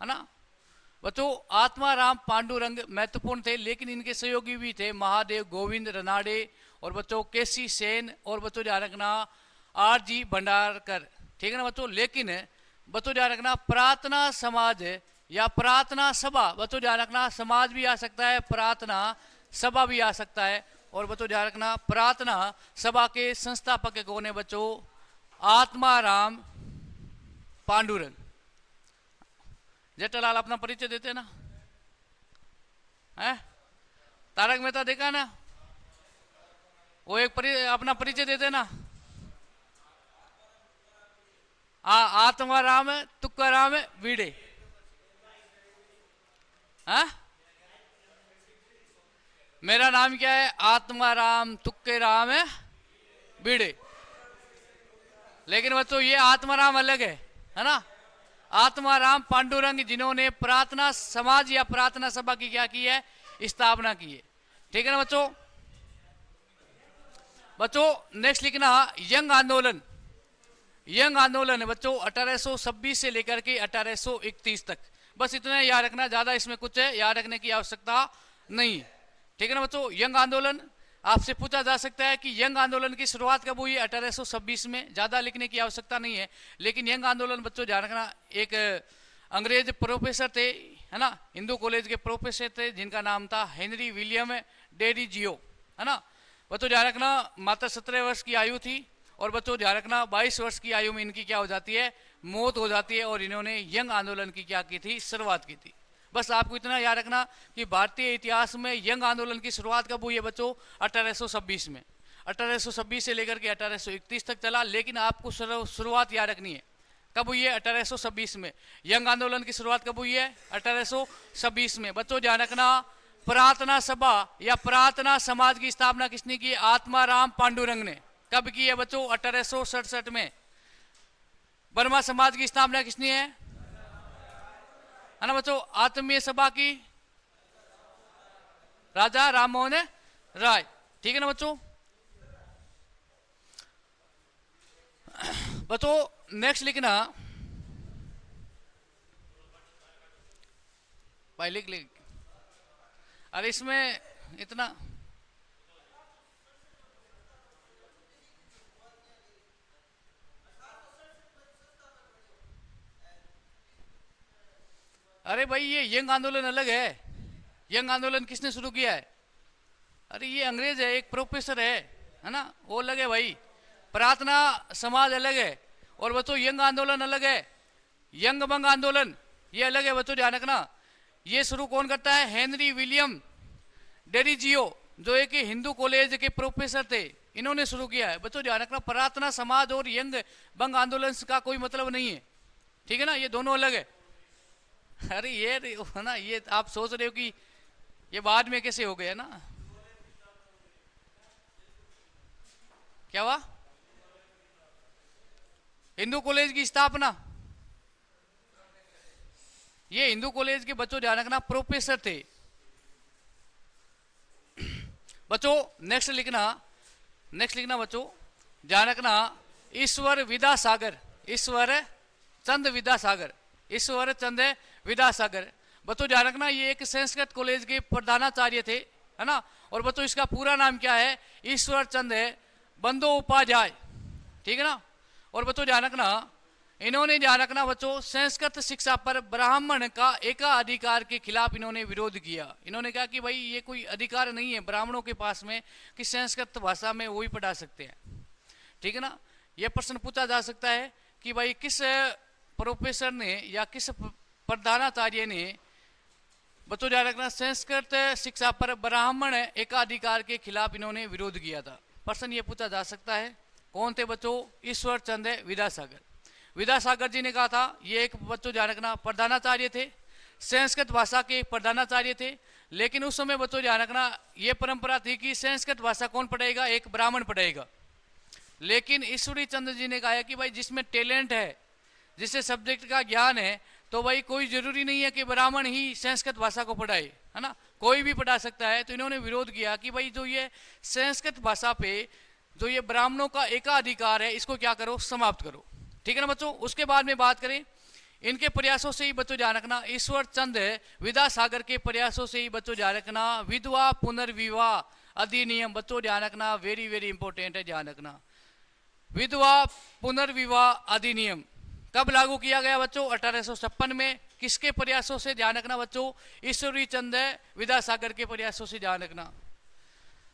है ना। बच्चों आत्माराम पांडुरंग महत्वपूर्ण थे, लेकिन इनके सहयोगी भी थे महादेव गोविंद रनाडे और बच्चों केसी सेन और बच्चों ध्यान रखना आर.जी. भंडारकर। ठीक है ना बच्चों। लेकिन बच्चों ध्यान रखना प्रार्थना समाज या प्रार्थना सभा, बच्चों ध्यान रखना समाज भी आ सकता है, प्रार्थना सभा भी आ सकता है। और बच्चों ध्यान रखना प्रार्थना सभा के संस्थापक कौन है बच्चों? आत्माराम पांडुरंग। जेठालाल अपना परिचय देते ना, है? तारक मेहता देखा ना, वो एक अपना परिचय देते ना। आत्माराम तुकाराम वीड़े। हाँ, मेरा नाम क्या है? आत्माराम तुक्केराम वीड़े। लेकिन बच्चों ये आत्माराम अलग है ना। आत्माराम पांडुरंग जिन्होंने प्रार्थना समाज या प्रार्थना सभा की क्या की है? स्थापना की है। ठीक है ना बच्चों। बच्चों नेक्स्ट लिखना यंग आंदोलन। यंग आंदोलन है बच्चों 1826 से लेकर के 1831 तक। बस इतना याद रखना, ज्यादा इसमें कुछ याद रखने की आवश्यकता नहीं। ठीक है ना बच्चों। यंग आंदोलन आपसे पूछा जा सकता है कि यंग आंदोलन की शुरुआत कब हुई? 1826 में। ज्यादा लिखने की आवश्यकता नहीं है। लेकिन यंग आंदोलन बच्चों ध्यान रखना, एक अंग्रेज प्रोफेसर थे, है ना, हिंदू कॉलेज के प्रोफेसर थे जिनका नाम था हेनरी विलियम डेरिजियो, है ना। बच्चों ध्यान रखना मात्र 17 वर्ष की आयु थी। और बच्चों ध्यान रखना 22 वर्ष की आयु में इनकी क्या हो जाती है? मौत हो जाती है। और इन्होंने यंग आंदोलन की क्या की थी? शुरुआत की थी। बस आपको इतना याद रखना कि भारतीय इतिहास में यंग आंदोलन की शुरुआत कब हुई है बच्चों? 1826 में। 1826 से लेकर के 1831 तक चला। लेकिन आपको शुरुआत याद रखनी है, कब हुई है? 1826 में। यंग आंदोलन की शुरुआत कब हुई है? 1826 में। बच्चों ध्यान रखना प्रार्थना सभा या प्रार्थना समाज की स्थापना किसने की? आत्माराम पांडुरंग ने। कब की है बच्चों? 1867 में। वर्मा समाज की स्थापना किसने है ना बच्चों? आत्मीय सभा की राजा राम मोहन राय। ठीक है ना बच्चों। बच्चों नेक्स्ट लिखना भाई, लिख अरे इसमें इतना अरे भाई ये यंग आंदोलन अलग है। यंग आंदोलन किसने शुरू किया है? अरे ये अंग्रेज है, एक प्रोफेसर है ना, वो अलग है भाई। प्रार्थना समाज अलग है और बच्चों यंग आंदोलन अलग है। यंग बंग आंदोलन ये अलग है बच्चों, ध्यान रखना। ये शुरू कौन करता है? हेनरी विलियम डेरिजियो, जो एक हिंदू कॉलेज के प्रोफेसर थे, इन्होंने शुरू किया है बच्चों, ध्यान रखना। प्रार्थना समाज और यंग बंग आंदोलन का कोई मतलब नहीं है, ठीक है ना, ये दोनों अलग है। अरे ये है ना, ये आप सोच रहे हो कि ये बाद में कैसे हो गया ना। क्या हुआ? हिंदू कॉलेज की स्थापना, ये हिंदू कॉलेज के बच्चों ध्यान रखना प्रोफेसर थे बच्चों। नेक्स्ट लिखना, नेक्स्ट लिखना बच्चों, ध्यान रखना। ईश्वर विद्यासागर, ईश्वर चंद विद्यासागर, ईश्वर चंद विद्यासागर बच्चों ध्यान रखना। ये एक संस्कृत कॉलेज के प्रधानाचार्य थे, है ना। और बच्चों इसका पूरा नाम क्या है? ईश्वर चंद बंदोपाध्याय, ठीक है ना। और बच्चों ध्यान रखना, इन्होंने ध्यान रखना बच्चों संस्कृत शिक्षा पर ब्राह्मण का एकाधिकार के खिलाफ इन्होंने विरोध किया। इन्होंने कहा कि भाई ये कोई अधिकार नहीं है ब्राह्मणों के पास में कि संस्कृत भाषा में वो ही पढ़ा सकते हैं, ठीक है ना। यह प्रश्न पूछा जा सकता है कि भाई किस प्रोफेसर ने या किस प्रधानाचार्य ने बच्चों ध्यान रखना संस्कृत शिक्षा पर ब्राह्मण एकाधिकार के खिलाफ इन्होंने विरोध किया था। प्रश्न ये पूछा जा सकता है। कौन थे बच्चों? ईश्वर चंद विद्यासागर। विद्यासागर जी ने कहा था, ये एक बच्चों ध्यान रखना प्रधानाचार्य थे, संस्कृत भाषा के प्रधानाचार्य थे। लेकिन उस समय बच्चों ध्यान रखना ये परंपरा थी कि संस्कृत भाषा कौन पढ़ेगा? एक ब्राह्मण पढ़ेगा। लेकिन ईश्वरी चंद्र जी ने कहा कि भाई जिसमें टैलेंट है, जिससे सब्जेक्ट का ज्ञान है, तो भाई कोई जरूरी नहीं है कि ब्राह्मण ही संस्कृत भाषा को पढ़ाए, है ना, कोई भी पढ़ा सकता है। तो इन्होंने विरोध किया कि भाई जो ये संस्कृत भाषा पे जो ये ब्राह्मणों का एकाधिकार है, इसको क्या करो? समाप्त करो, ठीक है ना बच्चों। उसके बाद में बात करें, इनके प्रयासों से ही बच्चों ध्यान रखना, ईश्वर चंद विद्यासागर के प्रयासों से ही बच्चों ध्यान रखना विधवा पुनर्विवाह अधिनियम, बच्चों ध्यान रखना वेरी वेरी इंपॉर्टेंट है, ध्यान रखना। विधवा पुनर्विवाह अधिनियम कब लागू किया गया बच्चों? 1856 में। किसके प्रयासों से? ध्यान रखना बच्चों ईश्वरी चंद विद्यासागर के प्रयासों से, ध्यान रखना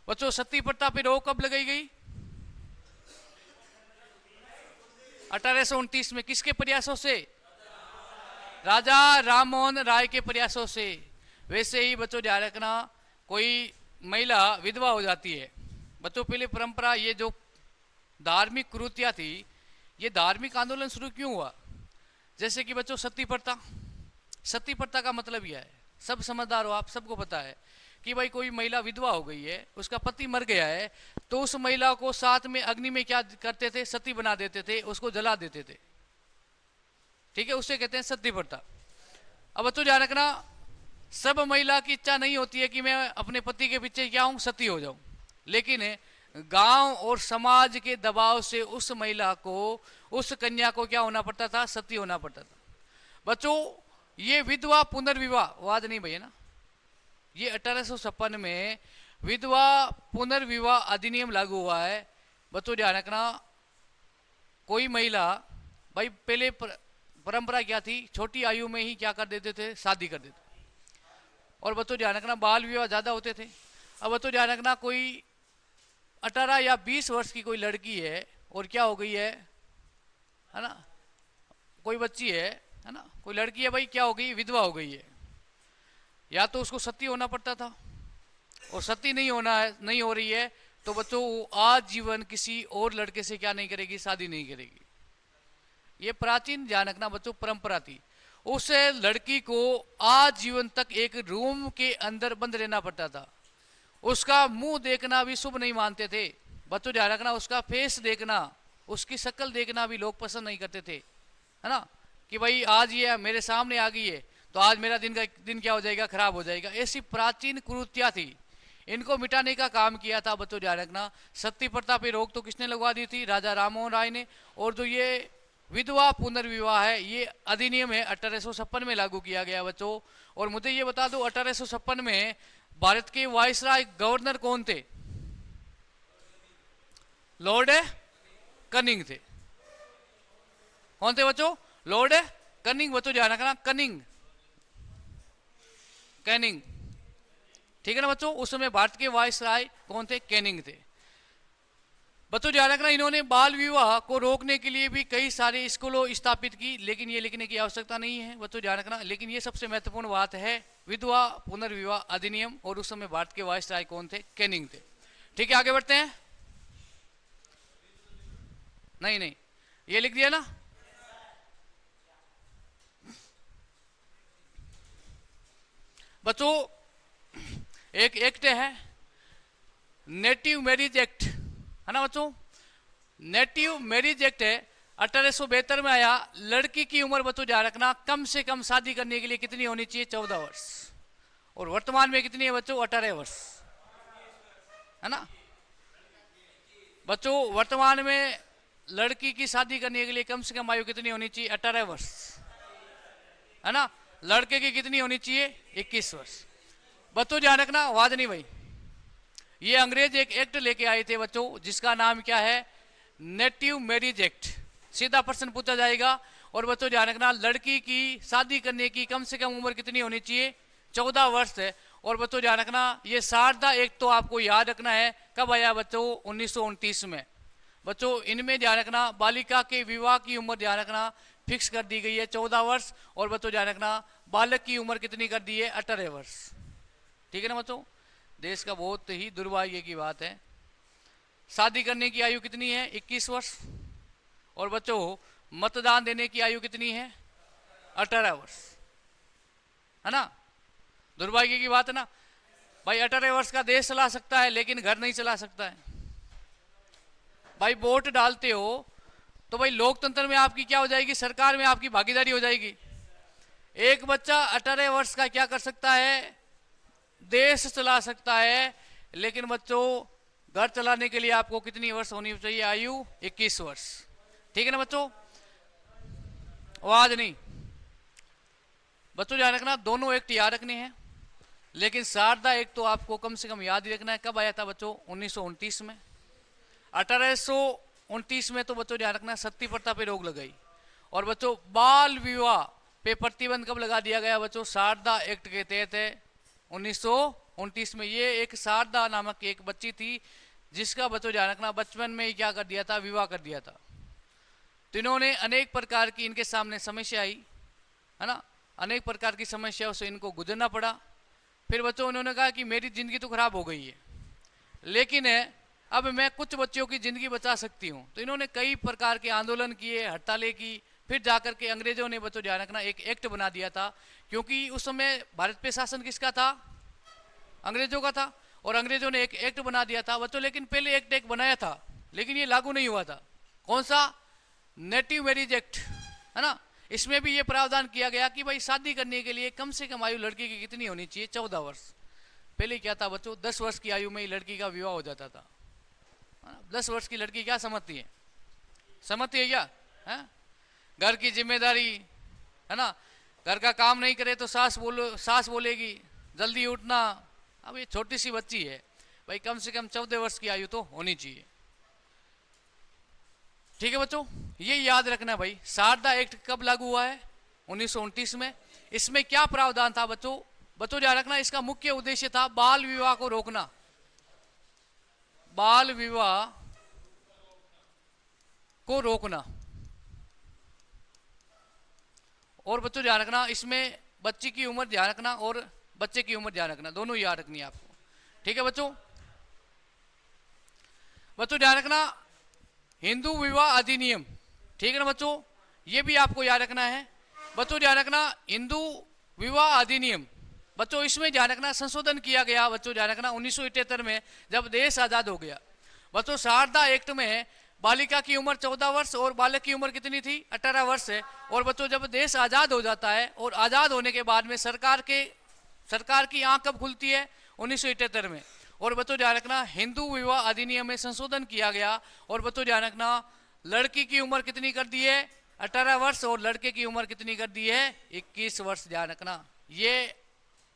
बच्चों। सती प्रथा पे रोक कब लगाई गई? 1829 में। किसके प्रयासों से? राजा राममोहन राय के प्रयासों से। वैसे ही बच्चों ध्यान रखना, कोई महिला विधवा हो जाती है बच्चों, पहले परंपरा ये जो धार्मिक कुरीतियां थी, ये धार्मिक आंदोलन शुरू क्यों हुआ? जैसे कि बच्चों सती प्रथा, सती प्रथा का मतलब यह है, सब समझदार हो आप, सबको पता है कि भाई कोई महिला विधवा हो गई है, उसका पति मर गया है, तो उस महिला को साथ में अग्नि में क्या करते थे? सती बना देते थे, उसको जला देते थे, ठीक है, उससे कहते हैं सती प्रथा। अब बच्चों ध्यान रखना, सब महिला की इच्छा नहीं होती है कि मैं अपने पति के पीछे क्या हूं? सती हो जाऊं। लेकिन गांव और समाज के दबाव से उस महिला को, उस कन्या को क्या होना पड़ता था? सती होना पड़ता था बच्चों। ये विधवा पुनर्विवाह वाद नहीं भैया ना, ये 1856 में विधवा पुनर्विवाह अधिनियम लागू हुआ है बच्चों, ध्यान रखना। कोई महिला, भाई पहले परंपरा क्या थी? छोटी आयु में ही क्या कर देते थे? शादी कर देते। और बच्चों ध्यान रखना बाल विवाह ज्यादा होते थे। अब बच्चों ध्यान रखना, कोई 18 या 20 वर्ष की कोई लड़की है और क्या हो गई है ना, कोई बच्ची है ना, कोई लड़की है भाई, क्या हो गई? विधवा हो गई है। या तो उसको सती होना पड़ता था, और सती नहीं होना है, नहीं हो रही है, तो बच्चों वो आजीवन किसी और लड़के से क्या नहीं करेगी? शादी नहीं करेगी। ये प्राचीन ध्यान रखना बच्चों परंपरा थी। उस लड़की को आजीवन तक एक रूम के अंदर बंद रहना पड़ता था। उसका मुंह देखना भी शुभ नहीं मानते थे बच्चों, ध्यान रखना। उसका फेस देखना, उसकी शक्ल देखना भी लोग पसंद नहीं करते थे, है ना, कि भाई आज ये मेरे सामने आ गई है तो आज मेरा दिन क्या हो जाएगा? खराब हो जाएगा। ऐसी प्राचीन कुरीतियां थी, इनको मिटाने का काम किया था बच्चों, ध्यान रखना। सती प्रथा पे रोक तो किसने लगवा दी थी? राजा राममोहन राय ने। और जो ये विधवा पुनर्विवाह है, ये अधिनियम है 1856 में लागू किया गया बच्चों। और मुझे ये बता दो 1856 में भारत के वायसराय गवर्नर कौन थे? लॉर्ड कनिंग थे। कौन थे बच्चों? Lord cunning. बच्चों ध्यान रखना, कनिंग, कैनिंग, ठीक है ना बच्चों। उस समय भारत के वायसराय कौन थे? कैनिंग थे। बच्चों ध्यान रखना, इन्होंने बाल विवाह को रोकने के लिए भी कई सारे स्कूलों स्थापित की, लेकिन ये लिखने की आवश्यकता नहीं है बच्चों, ध्यान रखना। लेकिन ये सबसे महत्वपूर्ण बात है, विधवा पुनर्विवाह अधिनियम, और उस समय भारत के वायसराय कौन थे? कैनिंग थे। ठीक है, आगे बढ़ते हैं। नहीं नहीं, ये लिख दिया ना। बच्चों एक एक्ट है, नेटिव मैरिज एक्ट, है ना बच्चों। नेटिव मैरिज एक्ट है, 1872 में आया। लड़की की उम्र बच्चों ध्यान रखना, कम से कम शादी करने के लिए कितनी होनी चाहिए? 14 वर्ष। और वर्तमान में कितनी है बच्चों? 18 वर्ष, है ना बच्चों। वर्तमान में लड़की की शादी करने के लिए कम से कम आयु कितनी होनी चाहिए? 18 वर्ष, है ना। लड़के की कितनी होनी चाहिए? 21 वर्ष। बच्चों ध्यान रखना, आवाज नहीं भाई। ये अंग्रेज एक एक्ट लेके आए थे बच्चों, जिसका नाम क्या है? Native marriage act. सीधा प्रश्न पूछा जाएगा। और बच्चों ध्यान रखना, लड़की की शादी करने की कम से कम उम्र कितनी होनी चाहिए? 14 वर्ष है। और बच्चों ध्यान रखना, ये शारदा एक्ट तो आपको याद रखना है, कब आया बच्चों? 1929 में। बच्चों इनमें ध्यान रखना, बालिका के विवाह की उम्र ध्यान रखना फिक्स कर दी गई है 14 वर्ष। और बच्चों ध्यान रखना, बालक की उम्र कितनी कर दी है? 18 वर्ष। ठीक है ना बच्चों। देश का बहुत ही दुर्भाग्य की बात है, शादी करने की आयु कितनी है? 21 वर्ष। और बच्चों मतदान देने की आयु कितनी है? 18 वर्ष, है ना। दुर्भाग्य की बात है ना भाई। 18 वर्ष का देश चला सकता है, लेकिन घर नहीं चला सकता है भाई। वोट डालते हो तो भाई लोकतंत्र में आपकी क्या हो जाएगी? सरकार में आपकी भागीदारी हो जाएगी। एक बच्चा 18 वर्ष का क्या कर सकता है? देश चला सकता है। लेकिन बच्चों घर चलाने के लिए आपको कितनी वर्ष होनी चाहिए? आयु 21 वर्ष। ठीक है ना बच्चों, आवाज नहीं। बच्चों ध्यान रखना, दोनों एक्ट याद रखने हैं, लेकिन शारदा एक्ट तो आपको कम से कम याद ही रखना है। कब आया था बच्चों? 1929 में। 1829 में तो बच्चों ध्यान रखना, सती प्रथा पे रोक लगाई। और बच्चों बाल विवाह पे प्रतिबंध कब लगा दिया गया बच्चों? शारदा एक्ट के तहत है 1929 में। ये एक शारदा नामक एक बच्ची थी, जिसका बच्चों ध्यान रखना बचपन में ही क्या कर दिया था? विवाह कर दिया था। तो इन्होंने अनेक प्रकार की इनके सामने समस्या आई, है ना। अनेक प्रकार की समस्याओं से इनको गुजरना पड़ा। फिर बच्चों उन्होंने कहा कि मेरी जिंदगी तो खराब हो गई है, लेकिन अब मैं कुछ बच्चों की जिंदगी बचा सकती हूँ। तो इन्होंने कई प्रकार के आंदोलन किए, हड़तालें की। फिर जाकर के अंग्रेजों ने बच्चों ध्यान रखना एक एक्ट बना दिया था, क्योंकि उस समय भारत पे शासन किसका था? अंग्रेजों का था। और अंग्रेजों ने एक एक्ट बना दिया था बच्चों। लेकिन पहले एक बनाया था, लेकिन ये लागू नहीं हुआ था। कौन सा? नेटिव मैरिज एक्ट, है ना। इसमें भी ये प्रावधान किया गया कि भाई शादी करने के लिए कम से कम आयु लड़की की कितनी होनी चाहिए? 14 वर्ष। पहले क्या था बच्चों? 10 वर्ष की आयु में ही लड़की का विवाह हो जाता था। 10 वर्ष की लड़की क्या समझती है? समझती है क्या? है घर की जिम्मेदारी, है ना। घर का काम नहीं करे तो सास बोलेगी जल्दी उठना। अब ये छोटी सी बच्ची है भाई, कम से कम 14 वर्ष की आयु तो होनी चाहिए। ठीक है बच्चों, ये याद रखना भाई। शारदा एक्ट कब लागू हुआ है? 1929 में। इसमें क्या प्रावधान था बच्चों? बच्चों याद रखना, इसका मुख्य उद्देश्य था बाल विवाह को रोकना। बाल विवाह को रोकना। और बच्चों ध्यान रखना, इसमें बच्ची की उम्र ध्यान रखना और बच्चे की उम्र ध्यान रखना, दोनों याद रखनी है आपको। ठीक है बच्चों। बच्चों ध्यान रखना, हिंदू विवाह अधिनियम, ठीक है ना बच्चों, ये भी आपको याद रखना है। बच्चों ध्यान रखना, हिंदू विवाह अधिनियम, बच्चों इसमें ध्यान रखना संशोधन किया गया। बच्चों ध्यान रखना 1978 में, जब देश आजाद हो गया। बच्चों शारदा एक्ट में बालिका की उम्र 14 वर्ष और बालक की उम्र कितनी थी? 18 वर्ष है। और बच्चों जब देश आजाद हो जाता है और आजाद होने के बाद में सरकार की आंख कब खुलती है? 1978 में। और बच्चों ध्यान रखना, हिंदू विवाह अधिनियम में संशोधन किया गया। और बच्चों ध्यान रखना, लड़की की उम्र कितनी कर दी है? 18 वर्ष। और लड़के की उम्र कितनी कर दी है? 21 वर्ष। ध्यान रखना, ये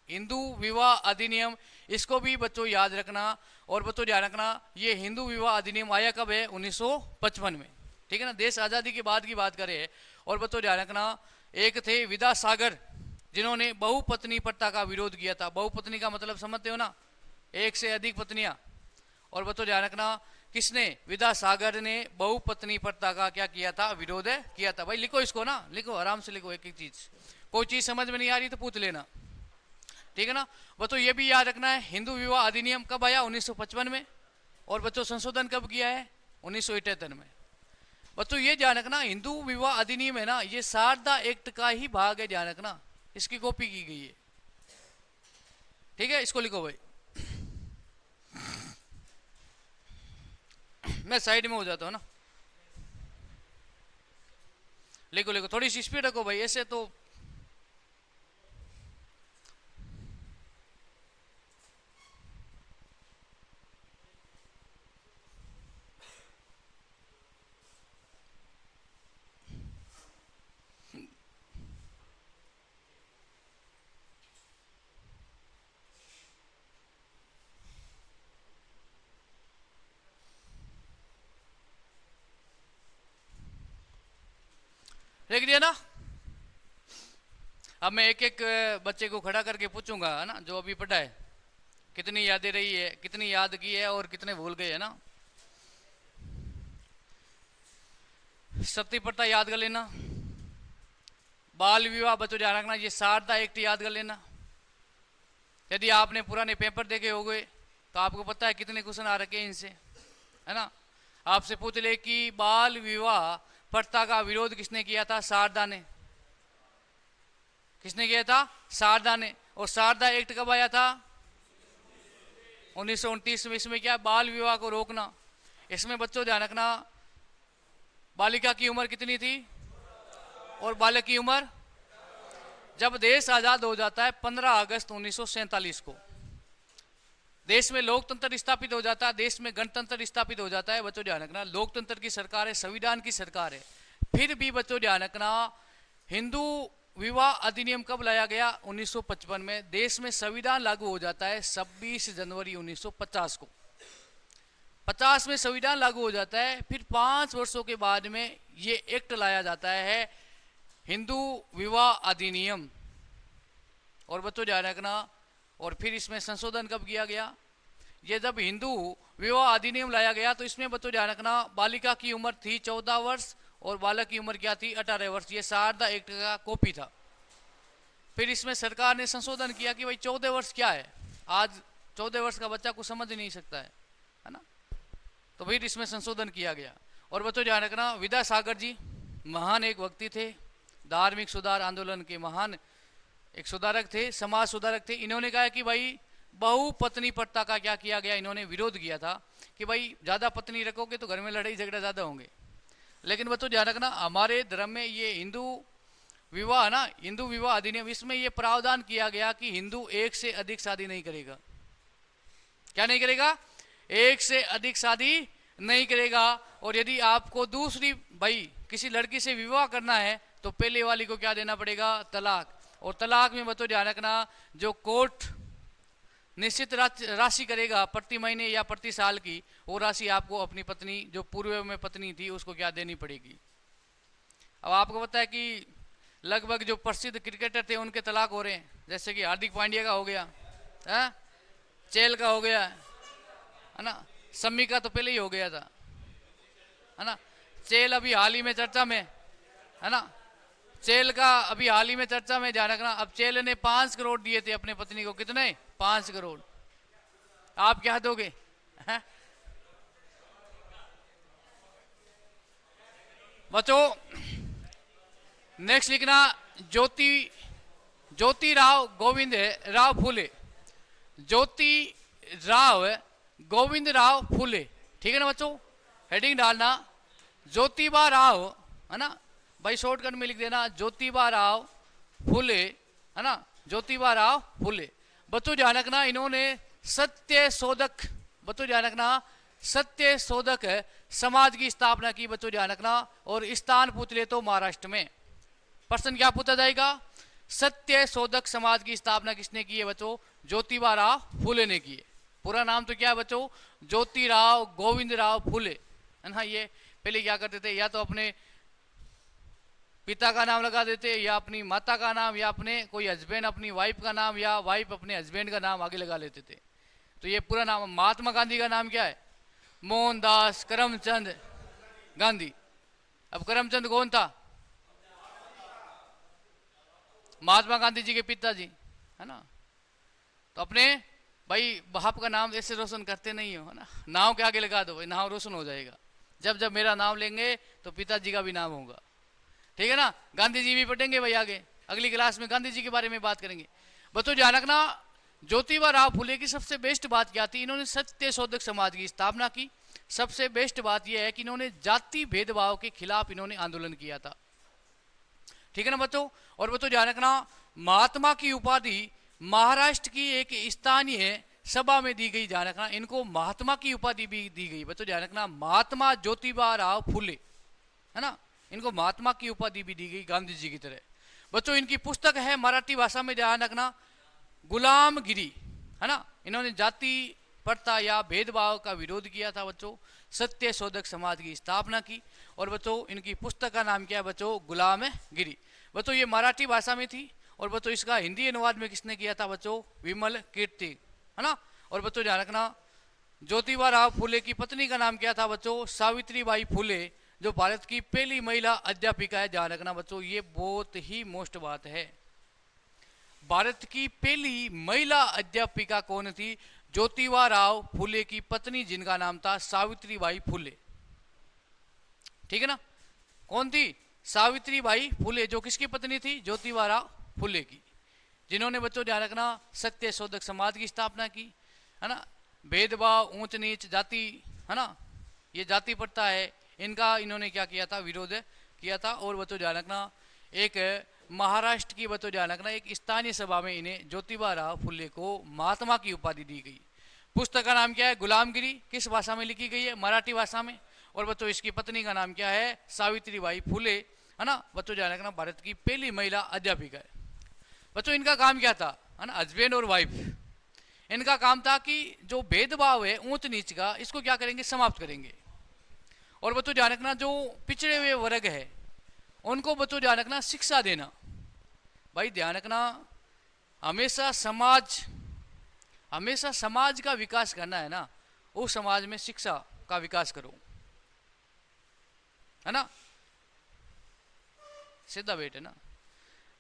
हिंदू विवाह अधिनियम, इसको भी बच्चों याद रखना। और बच्चों ध्यान रखना, ये हिंदू विवाह अधिनियम आया कब है? 1955 में, ठीक है ना, देश आज़ादी के बाद की बात करें। और बच्चों ध्यान रखना, एक थे विद्यासागर, जिन्होंने बहुपत्नी प्रथा का विरोध किया था। बहुपत्नी का मतलब समझते हो ना, एक से अधिक पत्नियां। और बच्चों ध्यान रखना, किसने? विद्यासागर ने बहुपत्नी प्रथा का क्या किया था? विरोध किया था। भाई लिखो इसको ना, लिखो आराम से लिखो, एक एक चीज, कोई चीज समझ में नहीं आ रही तो पूछ लेना, ठीक है ना। बच्चों ये भी याद रखना है, हिंदू विवाह अधिनियम कब आया? 1955 में। और बच्चों संशोधन कब किया है? 1978 में। बच्चों ये ध्यान रखना, हिंदू विवाह अधिनियम है ना, ये शारदा एक्ट का ही भाग है, ध्यान रखना, इसकी कॉपी की गई है, ठीक है। इसको लिखो भाई, मैं साइड में हो जाता हूं ना, लिखो लिखो, थोड़ी सी स्पीड रखो भाई, ऐसे तो लिख दिया ना। अब मैं एक एक बच्चे को खड़ा करके पूछूंगा, है ना, जो अभी पढ़ा है, कितनी यादें रही है, कितनी याद की है और कितने भूल गए, है ना। सती प्रथा याद कर लेना, बाल विवाह बच्चों ध्यान रखना, ये शारदा एक्ट याद कर लेना। यदि आपने पुराने पेपर देखे हो गए तो आपको पता है कितने क्वेश्चन आ रखे हैं इनसे, है ना। आपसे पूछ ले कि बाल विवाह प्रथा का विरोध किसने किया था? शारदा ने। किसने किया था? शारदा ने। और शारदा एक्ट कब आया था? 1929 में। इसमें क्या? बाल विवाह को रोकना। इसमें बच्चों ध्यान रखना, बालिका की उम्र कितनी थी और बालक की उम्र? जब देश आजाद हो जाता है 15 अगस्त 1947 को, देश में लोकतंत्र स्थापित हो जाता है, देश में गणतंत्र स्थापित हो जाता है। बच्चों ध्यान रखना, लोकतंत्र की सरकार है, संविधान की सरकार है। फिर भी बच्चों ध्यान रखना, हिंदू विवाह अधिनियम कब लाया गया? 1955 में। देश में संविधान लागू हो जाता है 26 जनवरी 1950 को। 50 में संविधान लागू हो जाता है। फिर 5 वर्षों के बाद में ये एक्ट लाया जाता है, हिंदू विवाह अधिनियम। और बच्चों ध्यान रखना, और फिर इसमें संशोधन कब किया गया? ये जब हिंदू विवाह अधिनियम लाया गया तो इसमें बच्चों ध्यान रखना, बालिका की उम्र थी 14 वर्ष और बालक की उम्र क्या थी? 18 वर्ष। ये शारदा एक्ट का कॉपी था। फिर इसमें सरकार ने संशोधन किया कि भाई 14 वर्ष क्या है, आज 14 वर्ष का बच्चा कुछ समझ नहीं सकता है ना। तो फिर इसमें संशोधन किया गया। और बच्चों ध्यान रखना, विद्यासागर जी महान एक व्यक्ति थे, धार्मिक सुधार आंदोलन के महान एक सुधारक थे, समाज सुधारक थे। इन्होंने कहा कि भाई बहुपत्नी प्रथा का क्या किया गया? इन्होंने विरोध किया था कि भाई ज्यादा पत्नी रखोगे तो घर में लड़ाई झगड़ा ज्यादा होंगे। लेकिन बच्चों ध्यान रखना, हमारे धर्म में ये हिंदू विवाह ना, हिंदू विवाह अधिनियम, इसमें ये प्रावधान किया गया कि हिंदू एक से अधिक शादी नहीं करेगा। क्या नहीं करेगा? एक से अधिक शादी नहीं करेगा। और यदि आपको दूसरी भाई किसी लड़की से विवाह करना है तो पहले वाली को क्या देना पड़ेगा? तलाक। और तलाक में बच्चों ध्यान रखना, जो कोर्ट निश्चित राशि करेगा प्रति महीने या प्रति साल की, वो राशि आपको अपनी पत्नी, जो पूर्व में पत्नी थी, उसको क्या देनी पड़ेगी। अब आपको पता है कि लगभग जो प्रसिद्ध क्रिकेटर थे उनके तलाक हो रहे हैं, जैसे कि हार्दिक पांड्या का हो गया है, चेल का हो गया है ना, सम्मी का तो पहले ही हो गया था, है ना। चेल अभी हाल ही में चर्चा में है ना, चेल का अभी हाल ही में चर्चा में, ध्यान रखना। अब चेल ने 5 करोड़ दिए थे अपने पत्नी को, कितने? 5 करोड़। आप क्या दोगे? बच्चों नेक्स्ट लिखना, ज्योति राव गोविंद राव फूले, ज्योति राव गोविंद राव फूले, ठीक है ना बच्चों। हेडिंग डालना ज्योतिबा राव, है ना भाई, शॉर्टकट में लिख देना ज्योतिबा राव फूले, है ना, ज्योतिबा राव फूले। बच्चों ध्यान रखना, इन्होंने सत्य शोधक, बच्चों ध्यान रखना, सत्य शोधक समाज की स्थापना की। बच्चों ध्यान रखना, और स्थान पूछ ले तो महाराष्ट्र में। प्रश्न क्या पूछा जाएगा? सत्य शोधक समाज की स्थापना किसने की है बच्चों? ज्योतिबा राव फुले ने की है। पूरा नाम तो क्या है बच्चों? ज्योतिराव गोविंद राव फुले, है ना। ये पहले क्या करते थे, या तो अपने पिता का नाम लगा देते, या अपनी माता का नाम, या अपने कोई हस्बैंड अपनी वाइफ का नाम, या वाइफ अपने हस्बैंड का नाम आगे लगा लेते थे। तो ये पूरा नाम, महात्मा गांधी का नाम क्या है? मोहनदास करमचंद गांधी। अब करमचंद कौन था? महात्मा गांधी जी के पिताजी, है ना। तो अपने भाई बाप का नाम ऐसे रोशन करते नहीं हो, है ना। नाम के आगे लगा दो भाई, नाम रोशन हो जाएगा। जब जब मेरा नाम लेंगे तो पिताजी का भी नाम होगा, ठीक है ना। गांधी जी भी पढ़ेंगे भाई आगे, अगली क्लास में गांधी जी के बारे में बात करेंगे। बच्चों ध्यान रखना, ज्योतिबा राव फुले की सबसे बेस्ट बात क्या थी? इन्होंने सत्य शोधक समाज की स्थापना की। सबसे बेस्ट बात यह है कि इन्होंने जाति भेदभाव के खिलाफ इन्होंने आंदोलन किया था, ठीक है ना बच्चों। और बच्चों ध्यान रखना, महात्मा की उपाधि महाराष्ट्र की एक स्थानीय सभा में दी गई। ध्यान रखना, इनको महात्मा की उपाधि भी दी गई। बच्चों ध्यान रखना, महात्मा ज्योतिबा राव फुले, है ना, इनको महात्मा की उपाधि भी दी गई गांधी जी की तरह। बच्चों इनकी पुस्तक है मराठी भाषा में, ध्यान रखना, गुलामगिरी, है ना। इन्होंने जाति प्रथा या भेदभाव का विरोध किया था बच्चों, सत्य शोधक समाज की स्थापना की। और बच्चों इनकी पुस्तक का नाम क्या है बच्चों? गुलामगिरी। बच्चों ये मराठी भाषा में थी। और बच्चों इसका हिंदी अनुवाद में किसने किया था बच्चों? विमल कीर्ति, है ना। और बच्चों ध्यान रखना, ज्योतिबा राव फुले की पत्नी का नाम क्या था बच्चों? सावित्रीबाई फुले, जो भारत की पहली महिला अध्यापिका है। ध्यान रखना बच्चों, ये बहुत ही मोस्ट बात है। भारत की पहली महिला अध्यापिका कौन थी? ज्योतिबा राव फुले की पत्नी, जिनका नाम था सावित्रीबाई फुले, ठीक है ना। कौन थी? सावित्रीबाई फुले, जो किसकी पत्नी थी? ज्योतिबा राव फुले की, जिन्होंने बच्चों ध्यान रखना सत्य शोधक समाज की स्थापना की, है ना। भेदभाव, ऊंच नीच, जाति, है ना, ये जाति प्रथा है, इनका इन्होंने क्या किया था? विरोध किया था। और बच्चों ध्यान रखना, एक महाराष्ट्र की बच्चों ध्यान रखना एक स्थानीय सभा में इन्हें ज्योतिबा राव फुले को महात्मा की उपाधि दी गई। पुस्तक का नाम क्या है? गुलामगिरी। किस भाषा में लिखी गई है? मराठी भाषा में। और बच्चों इसकी पत्नी का नाम क्या है? सावित्रीबाई फुले, है ना। बच्चों ध्यान रखना भारत की पहली महिला अध्यापिका है। बच्चों इनका काम क्या था? है ना, हस्बैंड और वाइफ, इनका काम था कि जो भेदभाव है ऊंच नीच का, इसको क्या करेंगे? समाप्त करेंगे। और बच्चों ध्यान रखना, जो पिछड़े हुए वर्ग है उनको बच्चों ध्यान रखना शिक्षा देना। भाई ध्यान रखना, हमेशा समाज का विकास करना है ना, उस समाज में शिक्षा का विकास करो, है ना। सीधा बेट है ना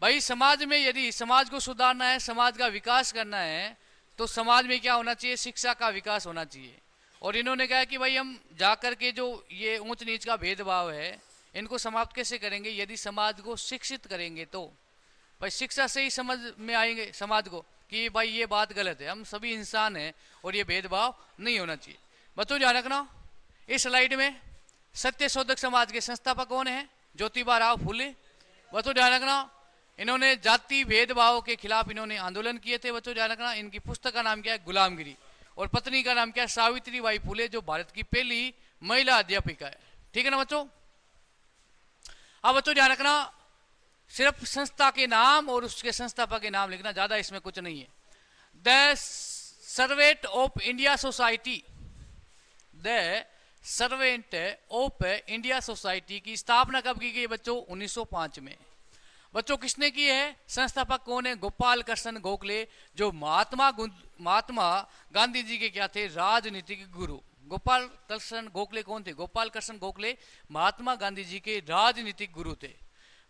भाई। समाज में यदि समाज को सुधारना है, समाज का विकास करना है, तो समाज में क्या होना चाहिए? शिक्षा का विकास होना चाहिए। और इन्होंने कहा कि भाई हम जाकर के जो ये ऊंच नीच का भेदभाव है इनको समाप्त कैसे करेंगे? यदि समाज को शिक्षित करेंगे तो। भाई शिक्षा से ही समझ में आएंगे समाज को कि भाई ये बात गलत है, हम सभी इंसान हैं और ये भेदभाव नहीं होना चाहिए। बच्चों ध्यान रखना, इस स्लाइड में सत्य शोधक समाज के संस्थापक कौन है? ज्योतिबा राव फुले। बच्चों ध्यान रखना, इन्होंने जाति भेदभाव के खिलाफ इन्होंने आंदोलन किए थे। बच्चों ध्यान रखना, इनकी पुस्तक का नाम क्या है? गुलामगिरी। और पत्नी का नाम क्या है? सावित्रीबाई फुले, जो भारत की पहली महिला अध्यापिका है, ठीक है ना बच्चों। अब बच्चों ध्यान रखना, सिर्फ संस्था के नाम और उसके संस्थापक के नाम लिखना, ज्यादा इसमें कुछ नहीं है। The servant of India society, the servant of India society की स्थापना कब की गई बच्चों? 1905 में। बच्चों किसने की है? संस्थापक कौन है? गोपाल कृष्ण गोखले, जो महात्मा गांधी जी के क्या थे? राजनीतिक गुरु। गोपाल कृष्ण गोखले कौन थे? गोपाल कृष्ण गोखले महात्मा गांधी जी के राजनीतिक गुरु थे।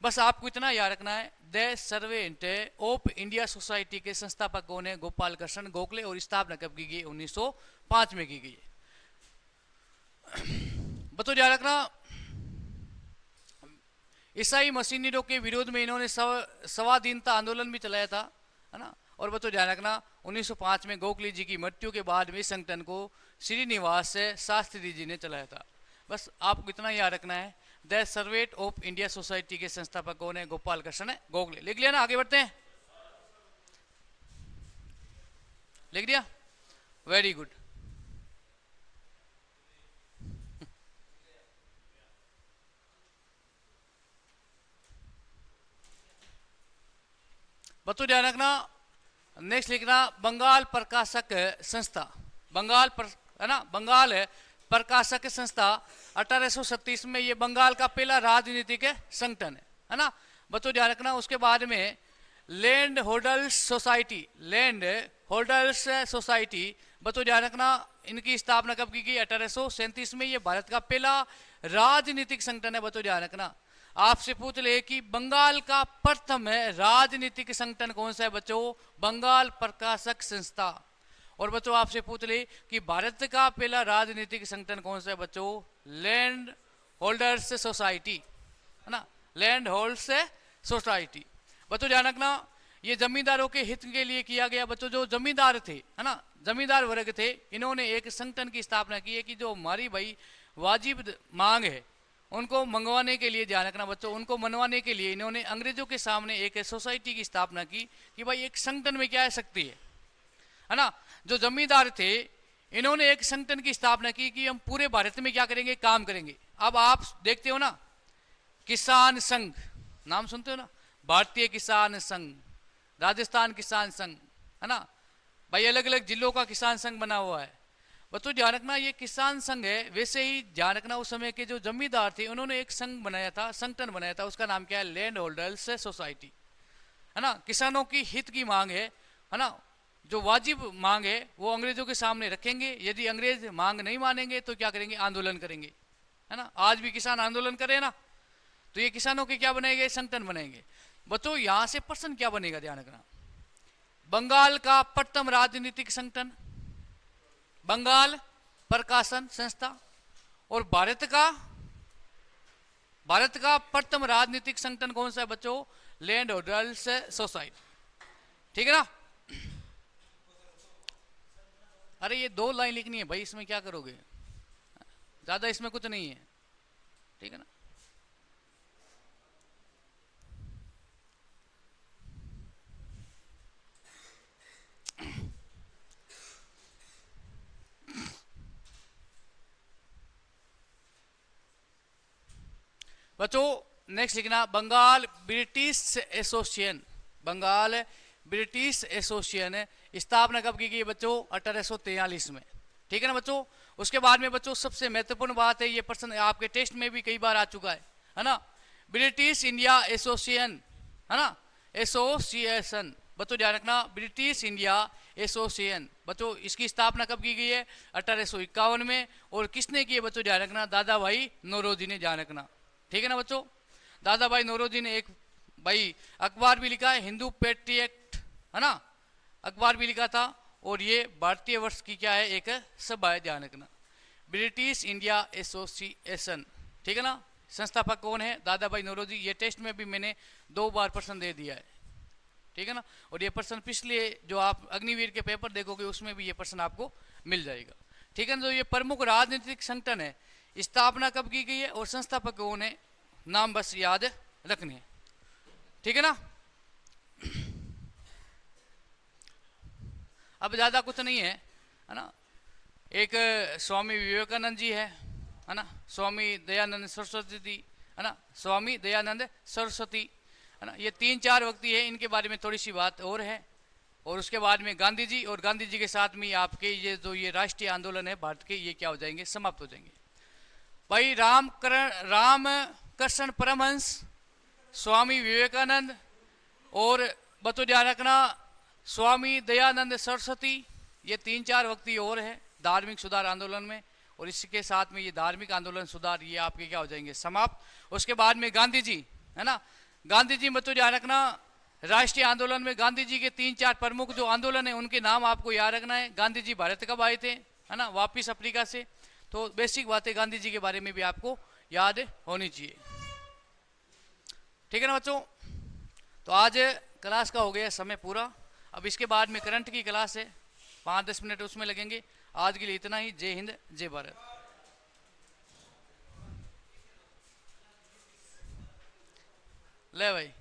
बस आपको इतना याद रखना है, the servant of India society के संस्थापक कौन है? गोपाल कृष्ण गोखले। और स्थापना कब की गई? 1905 में की गई। बच्चों ध्यान रखना, ईसाई मशीनरियों के विरोध में इन्होंने स्वाधीनता आंदोलन भी चलाया था, है ना। और बच्चों ध्यान रखना, 1905 में गोखले जी की मृत्यु के बाद में इस संगठन को श्रीनिवास शास्त्री जी ने चलाया था। बस आपको इतना याद रखना है, the servant of India society के संस्थापक कौन है? गोपाल कृष्ण गोखले। लिख लिया ना? आगे बढ़ते हैं, लिख दिया? Very good. बच्चों ध्यान रखना, नेक्स्ट लिखना बंगाल प्रकाशक संस्था, बंगाल है ना, बंगाल प्रकाशक संस्था 1837 में ये बंगाल का पहला राजनीतिक संगठन है ना बच्चों ध्यान रखना। उसके बाद में land holders society, land holders society बच्चों ध्यान रखना, इनकी स्थापना कब की गई? 1837 में। ये भारत का पहला राजनीतिक संगठन है बच्चों ध्यान रखना। आपसे पूछ ले कि बंगाल का प्रथम राजनीतिक संगठन कौन सा है बच्चों? बंगाल प्रकाशक संस्था। और बच्चों आपसे पूछ ले कि भारत का पहला राजनीतिक संगठन कौन सा है बच्चों? लैंड होल्डर्स सोसाइटी है ना, लैंड होल्डर्स सोसाइटी। बच्चों ध्यान रखना, ये जमींदारों के हित के लिए किया गया। बच्चों जो जमींदार थे है ना, जमींदार वर्ग थे, इन्होंने एक संगठन की स्थापना की है कि जो हमारी भाई वाजिब मांग है उनको मंगवाने के लिए, ध्यान रखना बच्चों, उनको मनवाने के लिए इन्होंने अंग्रेजों के सामने एक सोसाइटी की स्थापना की कि भाई एक संगठन में क्या है शक्ति है ना। जो जमींदार थे इन्होंने एक संगठन की स्थापना की कि हम पूरे भारत में क्या करेंगे? काम करेंगे। अब आप देखते हो ना, किसान संघ नाम सुनते हो ना, भारतीय किसान संघ, राजस्थान किसान संघ है ना भाई, अलग अलग जिलों का किसान संघ बना हुआ है। बच्चों ध्यान रखना, ये किसान संघ है। वैसे ही ध्यान रखना, उस समय के जो जमींदार थे उन्होंने एक संघ बनाया था, संगठन बनाया था, उसका नाम क्या है? लैंड होल्डर्स सोसाइटी है ना। किसानों की हित की मांग है ना, जो वाजिब मांग है वो अंग्रेजों के सामने रखेंगे। यदि अंग्रेज मांग नहीं मानेंगे तो क्या करेंगे? आंदोलन करेंगे है ना। आज भी किसान आंदोलन करें ना, तो ये किसानों के क्या बनेंगे? संगठन बनेंगे। बच्चों यहां से प्रश्न क्या बनेगा? ध्यान रखना, बंगाल का प्रथम राजनीतिक संगठन बंगाल प्रकाशन संस्था, और भारत का प्रथम राजनीतिक संगठन कौन सा है बच्चों? Land holders society. ठीक है ना। अरे ये 2 लाइन लिखनी है भाई, इसमें क्या करोगे? ज्यादा इसमें कुछ नहीं है, ठीक है ना। बच्चों नेक्स्ट लिखना Bengal British Association, Bengal British Association स्थापना कब की गई बच्चों? 1843 में। ठीक है ना बच्चों। उसके बाद में बच्चों सबसे महत्वपूर्ण बात है, ये प्रश्न आपके टेस्ट में भी कई बार आ चुका है ना, ब्रिटिश इंडिया एसोसिएशन है ना, एसोसिएशन। बच्चों ध्यान रखना, ब्रिटिश इंडिया एसोसिएशन बच्चों, इसकी स्थापना कब की गई है? 1851 में। और किसने की है बच्चों? ध्यान रखना, दादा भाई नौरोजी ने। ध्यान रखना, ठीक है ना बच्चों। दादा भाई नौरोजी ने एक भाई अखबार भी लिखा है, हिंदू पेट्रियट है ना, अखबार भी लिखा था। और ये भारतीय वर्ष की क्या है? एक सभा है। ध्यान रखना, ब्रिटिश इंडिया एसोसिएशन। ठीक है ना। संस्थापक कौन है? दादा भाई नौरोजी। ये टेस्ट में भी मैंने 2 बार प्रश्न दे दिया है, ठीक है ना। और ये प्रश्न पिछले जो आप अग्निवीर के पेपर देखोगे उसमें भी ये प्रश्न आपको मिल जाएगा, ठीक है ना। जो ये प्रमुख राजनीतिक संगठन है, स्थापना कब की गई है और संस्थापक कौन है, नाम बस याद रखने हैं, ठीक है ना। अब ज्यादा कुछ नहीं है ना। एक स्वामी विवेकानंद जी है ना, स्वामी दयानंद सरस्वती जी है ना, स्वामी दयानंद सरस्वती है ना। ये 3-4 व्यक्ति है, इनके बारे में थोड़ी सी बात और है। और उसके बाद में गांधी जी, और गांधी जी के साथ में आपके ये जो ये राष्ट्रीय आंदोलन है भारत के, ये क्या हो जाएंगे? समाप्त हो जाएंगे। भाई राम कृष्ण परमहंस, स्वामी विवेकानंद, और बच्चों ध्यान रखना स्वामी दयानंद सरस्वती, ये 3-4 व्यक्ति और है धार्मिक सुधार आंदोलन में। और इसके साथ में ये धार्मिक आंदोलन सुधार ये आपके क्या हो जाएंगे? समाप्त। उसके बाद में गांधी जी है ना, गांधी जी बच्चों ध्यान रखना, राष्ट्रीय आंदोलन में गांधी जी के 3-4 प्रमुख जो आंदोलन है उनके नाम आपको याद रखना है। गांधी जी भारत कब आए थे है ना, वापिस अफ्रीका से, तो बेसिक बातें गांधी जी के बारे में भी आपको याद होनी चाहिए, ठीक है ना बच्चों। तो आज क्लास का हो गया समय पूरा। अब इसके बाद में करंट की क्लास है, 5-10 मिनट उसमें लगेंगे। आज के लिए इतना ही। जय हिंद, जय भारत। ले भाई।